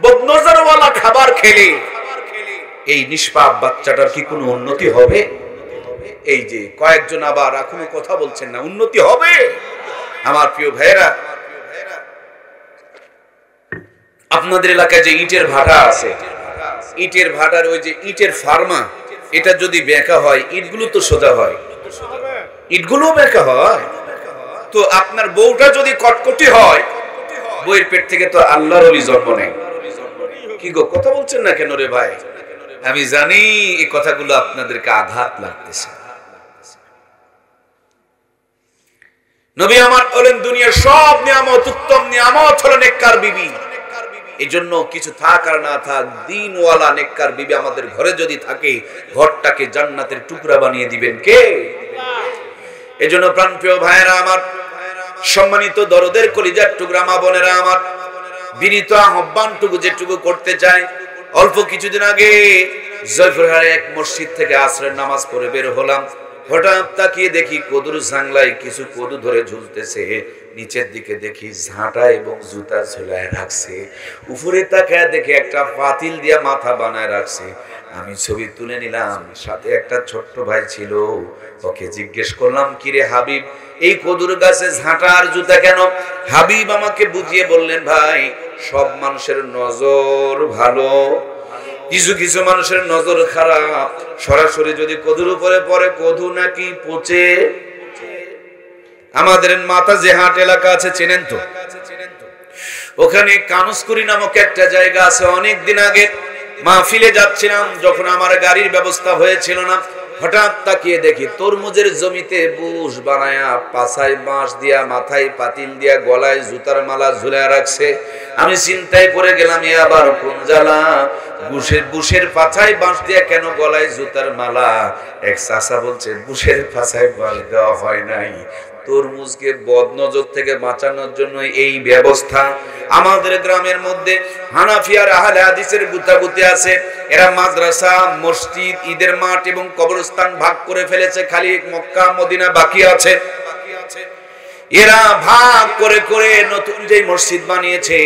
বদনজরওয়ালা খাবার খেলে এই নিষ্পাপ বাচ্চাটার কি কোনো উন্নতি হবে? এই যে কয়েকজন আবার এখনো কথা বলছেন না, উন্নতি হবে? আমার প্রিয় ভাইয়েরা, আপনাদের এলাকায় যে ইটের ভাটা আছে, ইটের ভাটার ওই যে ইটের ফার্মা, এটা যদি বেঁকা হয়, ইটগুলো তো সোজা হয়, ইটগুলো বেঁকা হয়। তো আপনার বউটা যদি কটকটি হয়, বউয়ের পেট থেকে তো আল্লাহর ওলি জন্ম নেয়। কি গো, কথা বলছেন না কেন রে ভাই? আমি জানি এই কথাগুলো আপনাদেরকে আঘাত লাগতেছে। নবী আমার বলেন, দুনিয়ার সব নিয়ামত, উত্তম নিয়ামত হলো নেককার বিবি। এই জন্য কিছু থাক আর না থাক, দিনওয়ালা নেককার বিবি আমাদের ঘরে যদি থাকে, ঘরটাকে জান্নাতের টুকরা বানিয়ে দিবেন কে? এই জন্য প্রাণপ্রিয় ভাইয়েরা আমার, সম্মানিত দরদের কলিজার টুকরা মা বোনেরা আমার, বিনীত আহ্বানটুকু যেটুকু করতে চাই, অল্প কিছুদিন আগে জয়পুরহাটে এক মসজিদ থেকে আসরের নামাজ পড়ে বের হলাম। হঠাৎ তাকিয়ে দেখি কদুর জাংলায় কিছু কদু ধরে ঝুলতেছে। নিচের দিকে দেখি ঝাঁটা এবং জুতা ঝুলায় রাখছে। উপরে তাকায় দেখি একটা পাতিল দিয়া মাথা বানায় রাখছে। আমি ছবি তুলে নিলাম, সাথে একটা ছোট্ট ভাই ছিল। ওকে জিজ্ঞেস করলাম, কিরে হাবিব, এই কদুর গাছে ঝাঁটা আর জুতা কেন? হাবিব আমাকে বুঝিয়ে বললেন, ভাই, সব মানুষের নজর ভালো, কিছু কিছু মানুষের নজর খারাপ। সরাসরি যদি কদুর উপরে পড়ে, কদু নাকি পচে। আমাদের মাতা যে হাট এলাকা আছে, চেনেন তো? ওখানে কানুসকুরি নামক একটা জায়গা আছে। অনেকদিন আগে মাহফিলে যাচ্ছিলাম, যখন আমার গাড়ির ব্যবস্থা হয়েছিল না, হঠাৎ তাকিয়ে দেখি তরমুজের জমিতে বুশ বানায়া পাছায় বাঁশ দিয়া মাথায় পাতিল দিয়া গলায় জুতার মালা ঝুলায় রাখছে। আমি চিন্তায় পড়ে গেলাম, এ আবার কোন জ্বালা, বুশের পাছায় বাঁশ দিয়া কেন গলায় জুতার মালা? এক চাচা বলছে বুশের পাছায় বাঁশ দেওয়া হয় নাই, তরমুজকে বদনজর থেকে বাঁচানোর জন্য এই ব্যবস্থা। আমাদের গ্রামের মধ্যে হানাফি আর আহলে হাদিসের গুতাগুতি আছে। এরা মাদ্রাসা, মসজিদ, ঈদের মাঠ এবং কবরস্থান ভাগ করে ফেলেছে, খালি মক্কা মদিনা বাকি আছে। এরা ভাগ করে করে নতুন যে মসজিদ বানিয়েছে,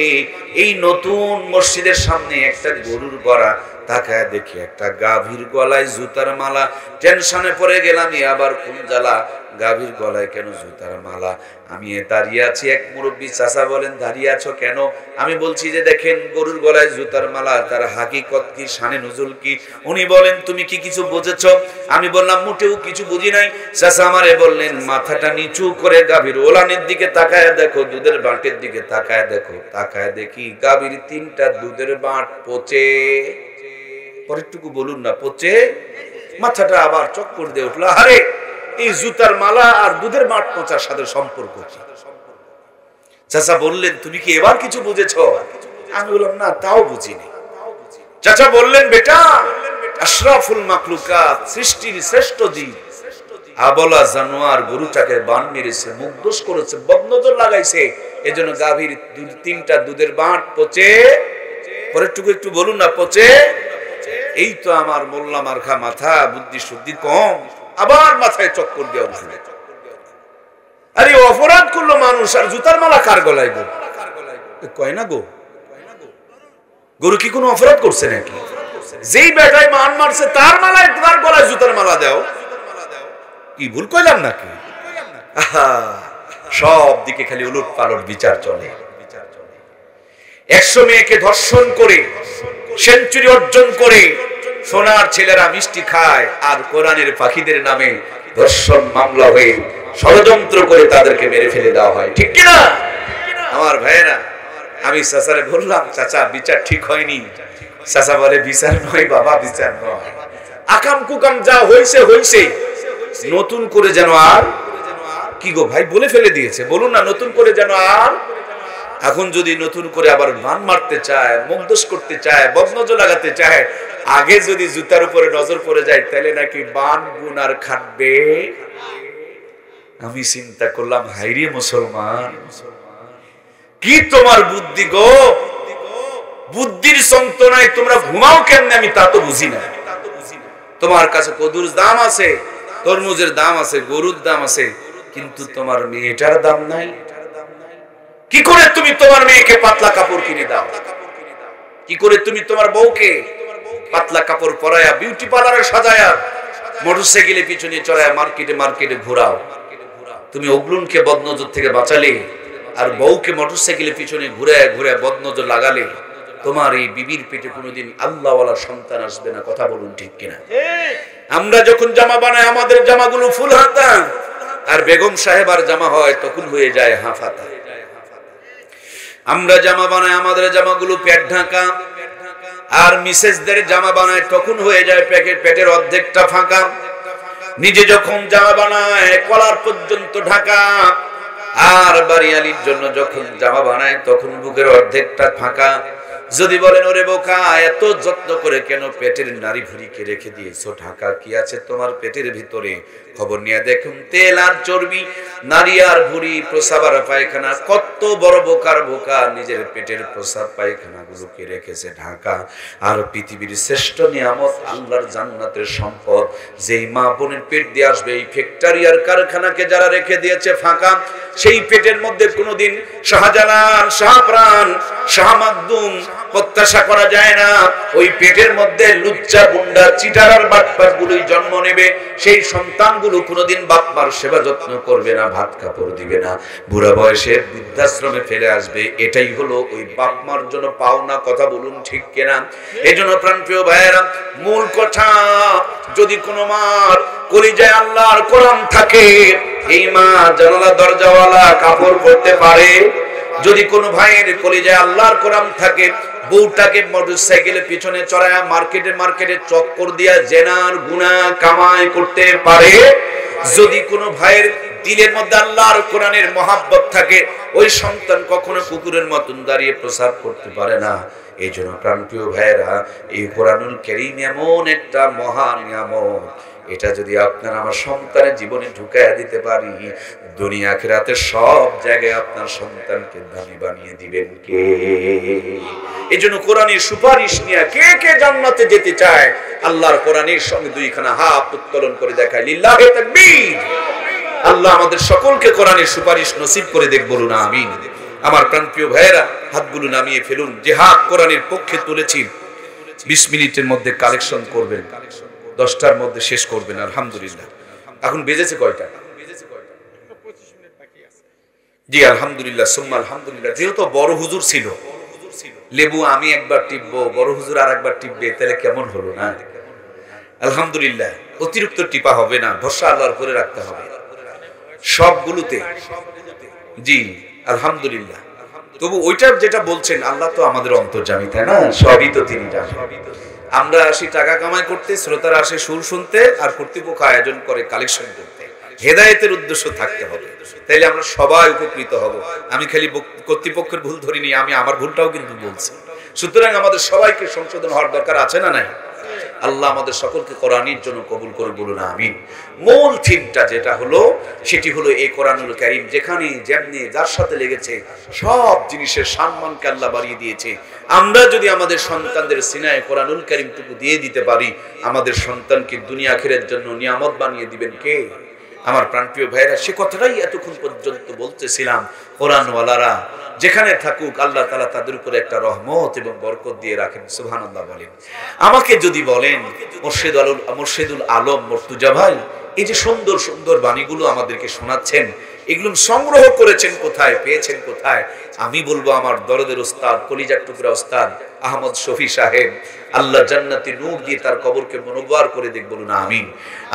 এই নতুন মসজিদের সামনে একটা গরুর গড়া, তাকায় দেখি একটা গাভীর গলায় জুতার মালা। টেনশনে পড়ে গেলাম, আবার কোন জ্বালা, গাভীর গলায় কেন জুতার মালা? আমি দাঁড়িয়ে আছি, এক মুরব্বী চাচা বলেন দাঁড়িয়ে আছো কেন? আমি বলছি যে দেখেন গরুর গলায় জুতার মালা, তার হাকিকত কি, শানে নুজুল কি? উনি বলেন তুমি কি কিছু বুঝেছ? আমি বললাম মোটেও কিছু বুঝি নাই। চাচা আমারে বললেন মাথাটা নিচু করে গাভীর ওলানের দিকে তাকায় দেখো, দুধের বাঁটের দিকে তাকায় দেখো। তাকায় দেখি গাভীর 3টা দুধের বাঁট পচে, পরেরটুকু বলুন না, পচে। মাথাটা আবার চক্কর দিয়ে উঠলো, আরে এই জুতার মালা আর দুধের বাঁট পচার সাথে সম্পর্ক কি? চাচা বললেন তুমি কি এবার কিছু বুঝেছ? আমি বললাম না, তাও বুঝিনি। চাচা বললেন বেটা, আশরাফুল মাখলুকাত, সৃষ্টির শ্রেষ্ঠ জীব, আবলা জানোয়ার গরুটাকে বান মেরেছে, মুগ্ধ করেছে, বদনজর লাগাইছে, এজন্য গাভীর 3টা দুধের বাঁট পচে। পরেরটুকু একটু বলুন না, পচে। এই তো আমার মোল্লা মার্খা মাথা, বুদ্ধি শুদ্ধি কম, আবার মাথায় চক্কর দেওয়া উঠল। আরে অপরাধ করলো মানুষ, আর জুতার মালা কার গলায় গো? কয় না গো, গরু কি কোনো অপরাধ করছে নাকি? যেই বেটায় মান মারছে তার মালায়, তার গলায় জুতার মালা দাও, কি ভুল কইলাম নাকি? সব দিকে খালি উলট পালট বিচার চলে। 100 মেয়েকে ধর্ষণ করে সেঞ্চুরি অর্জন করে সোনার ছেলেরা মিষ্টি খায়, আর কোরআনের পাখিদের নামে ধর্ষণ মামলা হয়ে ষড়যন্ত্র করে তাদেরকে মেরে ফেলে দেওয়া হয়, ঠিক কিনা আমার ভাইয়েরা? আমি চাচারে বললাম চাচা বিচার ঠিক হয়নি। চাচা বলে বিচার নয় বাবা, বিচার নয়, আকাম কুকাম যা হইছে হইছে, নতুন করে যেন আর, কি গো ভাই বলে ফেলে দিয়েছে, বলুন না, নতুন করে যেন আর। এখন যদি নতুন করে আবার মান মারতে চায়, মুগ্ধ করতে চায়, বদনজর লাগাতে চায়, আগে যদি জুতার উপরে নজর পড়ে যায় তাহলে নাকি বান গুণ আর খাটবে। আমি চিন্তা করলাম, হাইরে মুসলমান, কি তোমার বুদ্ধি গো, বুদ্ধির যন্ত্রণায় তোমরা ঘুমাও কেমনে আমি তা তো বুঝি না। তোমার কাছে কদুর দাম আছে, তরমুজের দাম আছে, গরুর দাম আছে, কিন্তু তোমার মেয়েটার দাম নাই। কি করে তুমি তোমার মেয়েকে পাতলা কাপড় কিনে দাও? কি করে তুমি তোমার বউকে পাতলা কাপড় পরায়া, বিউটি পার্লারে সাজায়া, মোটরসাইকেলে পিছনে চড়ায়া মার্কেটে মার্কেটে ঘোরাও? তুমি ওগুলোকে বদনজর থেকে বাঁচালে, আর বউকে মোটরসাইকেলে পিছনে ঘুরায় ঘুরায় বদনজর লাগালে, তোমার এই বিবির পেটে কোনোদিন আল্লাহওয়ালা সন্তান আসবে না। কথা বলুন ঠিক কিনা? আমরা যখন জামা বানাই আমাদের জামাগুলো ফুল হাতা, আর বেগম সাহেবার জামা হয় তখন হয়ে যায় হাফ হাতা। আমরা জামা বানাই আমাদের জামাগুলো পেট ঢাকা, আর মিসেসদের জামা বানায় তখন হয়ে যায় পেটের অর্ধেকটা ফাঁকা। নিজে যখন জামা বানায় কলার পর্যন্ত ঢাকা, আর বাড়িয়ালির জন্য যখন জামা বানায় তখন বুকের অর্ধেকটা ফাঁকা। যদি বলেন ওরে বোকা, এত যত্ন করে কেন পেটের নারী ভুঁড়িকে রেখে দিয়েছো ঢাকা? কি আছে তোমার পেটের ভিতরে? খবর নিয়ে দেখুন, তেল আর চর্বি, নারী আর ভুঁড়ি, প্রসাব আর পায়খানা। কত বড় বোকার বোকা নিজের পেটের প্রসাব পায়খানা গুলোকে রেখেছে ঢাকা। আর পৃথিবীর শ্রেষ্ঠ নিয়ামত আল্লাহর জান্নাতের সম্পদ, যেই মা বোনের পেট দিয়ে আসবে, এই ফ্যাক্টরি আর কারখানাকে যারা রেখে দিয়েছে ফাঁকা, সেই পেটের মধ্যে কোনোদিন শাহজালাল, শাহপ্রাণ, শাহ মাকদুম প্রত্যাশা করা যায় না। ওই পেটের মধ্যে লুচ্চা গুন্ডা চিটার আর বাটপার গুলোই জন্ম নেবে। সেই সন্তানগুলো কোনোদিন বাপ মার সেবা যত্ন করবে না, ভাত কাপড় দিবে না, বুড়া বয়সে বৃদ্ধাশ্রমে ফেলে আসবে। এটাই হলো ওই বাপ মার জন্য পাওনা। কথা বলুন ঠিক কিনা? এই জন্য প্রাণপ্রিয় ভাইয়েরা, মূল কথা, যদি কোনো মার কলিজায় আল্লাহর কোরআন থাকে, এই মা জানালা দরজাওয়ালা কাপড় পরতে পারে। যদি কোনো ভাইয়ের কলিজায় আল্লাহর কোরআন থাকে, বউটাকে মোটরসাইকেলের পিছনে চড়ায়া মার্কেটে চক্কর দিয়া জেনার গুনাহ কামাই করতে পারে। যদি কোনো ভাইয়ের দিলের মধ্যে আল্লাহর কোরআনের মহাব্বত থাকে, ওই সন্তান কখনো কুকুরের মতন দাঁড়িয়ে প্রসাব করতে পারে না। এই জন্য প্রাণপ্রিয় ভাইয়েরা, এই কোরআনুল কারীম এমন একটা মহান নিয়ামত, এটা যদি আপনার আমার সন্তানের জীবনে ঢুকাইয়া দিতে পারি, দুনিয়া আখিরাতের সব জায়গায় আপনার সন্তানকে দামি বানিয়ে দিবেন কে? এই জন্য কোরআনের সুপারিশ নিয়ে কে কে জান্নাতে যেতে চায়, আল্লাহর কোরআনের সঙ্গে দুইখানা হাত উত্তোলন করে দেখায়। লিল্লাহি তাকবীর। আল্লাহ আমাদের সকলকে কোরআনের সুপারিশ নসিব করে দেখ, বলুন আমিন। আমার প্রাণপ্রিয় ভাইয়েরা, হাতগুলো নামিয়ে ফেলুন। যে হাত কোরআনের পক্ষে তুলেছি, 20 মিনিটের মধ্যে কালেকশন করবেন, 10টার মধ্যে শেষ করবেন। আলহামদুলিল্লাহ। এখন বেজেছে কয়টা? জি আলহামদুলিল্লাহ, সুম্মা আলহামদুলিল্লাহ। যেহেতু বড় হুজুর ছিল, লেবু আমি একবার টিপবো, বড় হুজুর আর একবার টিপবে, তাহলে কেমন হলো না? আলহামদুলিল্লাহ, অতিরিক্ত টিপা হবে না, ভরসা আল্লাহর উপরে রাখতে হবে সবগুলোতে। জি আলহামদুলিল্লাহ। তবু ওইটা যেটা বলছেন, আল্লাহ তো আমাদের অন্তর্যামী, তাই না? সবই তো তিনি জানেন। আমরা আসি টাকা কামাই করতে, শ্রোতারা আসে সুর শুনতে, আর কর্তৃপক্ষ আয়োজন করে কালেকশন করতে। হেদায়েতের উদ্দেশ্য থাকতে হবে, তাইলে আমরা সবাই উপকৃত হব। আমি খালি কর্তৃপক্ষের ভুল ধরিনি, আমি আমার ভুলটাও কিন্তু বলছি। সুতরাং আমাদের সবাইকে সংশোধন হওয়ার দরকার আছে না নাই? আল্লাহ আমাদের সকলকে কোরআনের জন্য কবুল করে, বলুন আমিন। মূল থিমটা যেটা হলো, সেটি হলো এই কোরআনুল কারীম যেখানে যেমনি যার সাথে লেগেছে সব জিনিসের সম্মানকে আল্লাহ বাড়িয়ে দিয়েছে। আমরা যদি আমাদের সন্তানদের সিনায় কোরআনুল কারীমটুকু দিয়ে দিতে পারি, আমাদের সন্তানকে দুনিয়া আখিরাতের জন্য নিয়ামত বানিয়ে দিবেন কে? আমার প্রাণপ্রিয় ভাইরা, সে কথাটাই এতক্ষণ পর্যন্ত বলতেছিলাম। কোরআনওয়ালারা যেখানে থাকুক, আল্লাহ তাআলা তাদের উপরে একটা রহমত এবং বরকত দিয়ে রাখেন। সুবহানাল্লাহ বলেন। আমাকে যদি বলেন মুর্শিদুল আলম মর্তুজা ভাই, এই যে সুন্দর সুন্দর বাণীগুলো আমাদেরকে শোনাচ্ছেন, এগুলো সংগ্রহ করেছেন কোথায়, পেয়েছেন কোথায়? আমি বলবো আমার দরদের ওস্তাদ, কলিজার টুকরা ওস্তাদ আহমদ শফি সাহেব, আল্লাহ জান্নাতি নূর দিয়ে তার কবরকে মুনওয়ার করে দেখ, বলুন আমিন।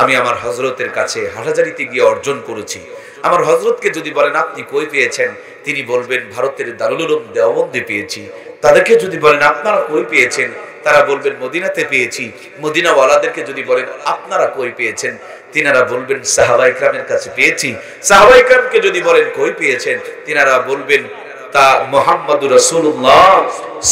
আমি আমার হযরতের কাছে হাটহাজারীতে গিয়ে অর্জন করেছি। আমার হযরতকে যদি বলেন আপনি কই পেয়েছেন, তিনি বলবেন ভারতের দারুল উলুম দেওবন্দে পেয়েছি। তাদেরকে যদি বলেন আপনারা কই পেয়েছেন, তারা বলবেন মদিনাতে পেয়েছি। মদিনাওয়ালাদেরকে যদি বলেন আপনারা কই পেয়েছেন, তিনারা বলবেন সাহাবায়ে কেরামের কাছে পেয়েছি। সাহাবায়ে কেরামকে যদি বলেন কই পেয়েছেন, তিনারা বলবেন তা মুহাম্মদুর রাসূলুল্লাহ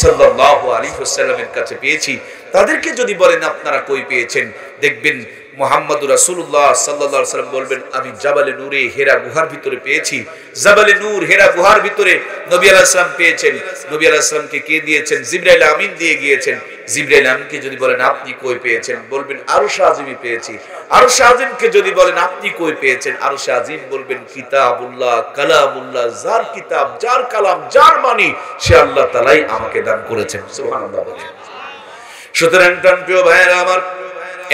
সাল্লাল্লাহু আলাইহি ওয়াসাল্লামের কাছে পেয়েছি। তাদেরকে যদি বলেন আপনারা কই পেয়েছেন, দেখবেন মুহাম্মদুর রাসূলুল্লাহ সাল্লাল্লাহু আলাইহি ওয়াসাল্লাম বলবেন আমি জাবালে নূরে হেরা গুহার ভিতরে পেয়েছি। জাবালে নূর হেরা গুহার ভিতরে নবী আলাইহিস সালাম পেয়েছেন। নবী আলাইহিস সালামকে কে দিয়েছেন? জিবরাইল আমিন দিয়ে গিয়েছেন। জিবরাইল আমিনকে যদি বলেন আপনি কই পেয়েছেন, বলবেন আরশ আজিমে পেয়েছি। আরশ আজিমকে যদি বলেন আপনি কই পেয়েছেন, আরশ আজিম বলবেন কিতাবুল্লাহ কালামুল্লাহ, যার কিতাব, যার কালাম, যার বাণী, সে আল্লাহ তাআলাই আমাকে দান করেছেন। সুবহানাল্লাহ বলেন। সুতরাং প্রিয় ভাইয়েরা আমার,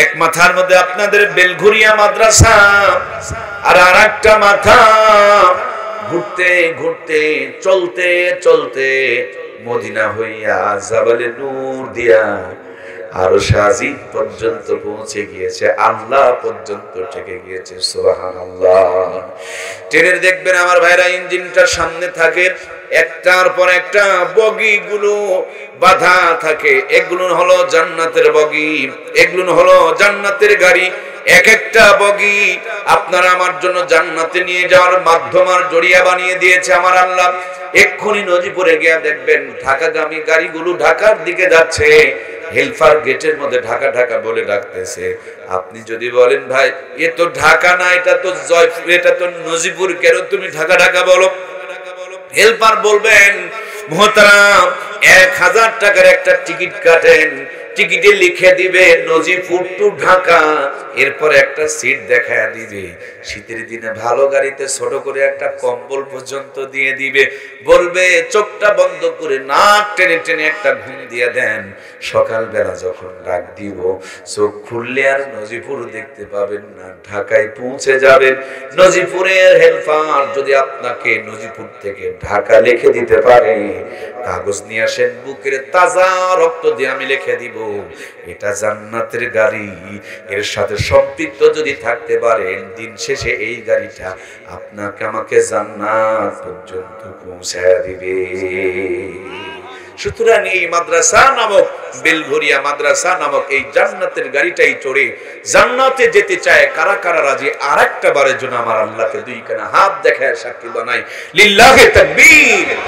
এক মাথার মধ্যে আপনাদের বেলঘুরিয়া মাদ্রাসা, আর আরেকটা মাথা ঘুরতে ঘুরতে চলতে চলতে মদিনা হইয়া জাবালে নূর দিয়া আরশ আজিম পর্যন্ত পৌঁছে গিয়েছে, আল্লাহ পর্যন্ত ঠেকে গিয়েছে। সুবহানাল্লাহ। ট্রেনের দেখবেন আমার ভাইরা, ইঞ্জিনটা সামনে থাকে, একটার পর একটা বগিগুলো বাধা থাকে। এগুলো হলো জান্নাতের বগি, এগুলো হলো জান্নাতের গাড়ি। এক একটা বগি আপনার আমার জন্য জান্নাতে নিয়ে যাওয়ার মাধ্যম আর জড়িয়া বানিয়ে দিয়েছে আমার আল্লাহ। এক্ষুনি নজিপুরে গিয়া দেখবেন ঢাকাগামী গাড়িগুলো ঢাকার দিকে যাচ্ছে, হেলফার গেটের মধ্যে ঢাকা ঢাকা বলে ডাকতেছে। আপনি যদি বলেন ভাই এ তো ঢাকা না, এটা তো জয়পুর, এটা তো নজিপুর, কেন তুমি ঢাকা ঢাকা বলো? হেলপার বলবেন মোহতারাম 1000 টাকার একটা টিকিট কাটেন, টিকিটে লিখে দিবে নজিপুর টু ঢাকা, এরপর একটা সিট দেখায়া দিবে। শীতের দিনে ভালো গাড়িতে ছোট করে একটা কম্বল পর্যন্ত দিয়ে দিবে, বলবে চোখটা বন্ধ করে নাক টেনে টেনে একটা ঘুম দিয়ে দেন। সকালবেলা যখন ডাক দিব, চোখ খুললে আর নজিপুর দেখতে পাবেন না, ঢাকায় পৌঁছে যাবেন। নজিপুরের হেলপার যদি আপনাকে নজিপুর থেকে ঢাকা লিখে দিতে পারে, কাগজ নিয়ে আসেন, বুকের তাজা রক্ত দিয়ে আমি লিখে দিব এটা জান্নাতের গাড়ি, এর সাথে সম্পৃক্ত যদি থাকতে পারেন, দিন শেষে এই গাড়িটা আপনাকে আমাকে জান্নাত পর্যন্ত পৌঁছায় দিবে। সুতরাং এই মাদ্রাসা নামক, বেলঘরিয়া মাদ্রাসা নামক এই জান্নাতের গাড়িটাই চড়ে জান্নাতে যেতে চায় কারা কারা রাজি? আরেকটা বারের জন্য আমার আল্লাহকে দুই কানা হাত দেখায় সাক্ষী বানাই, লিল্লাহি তাকবীর।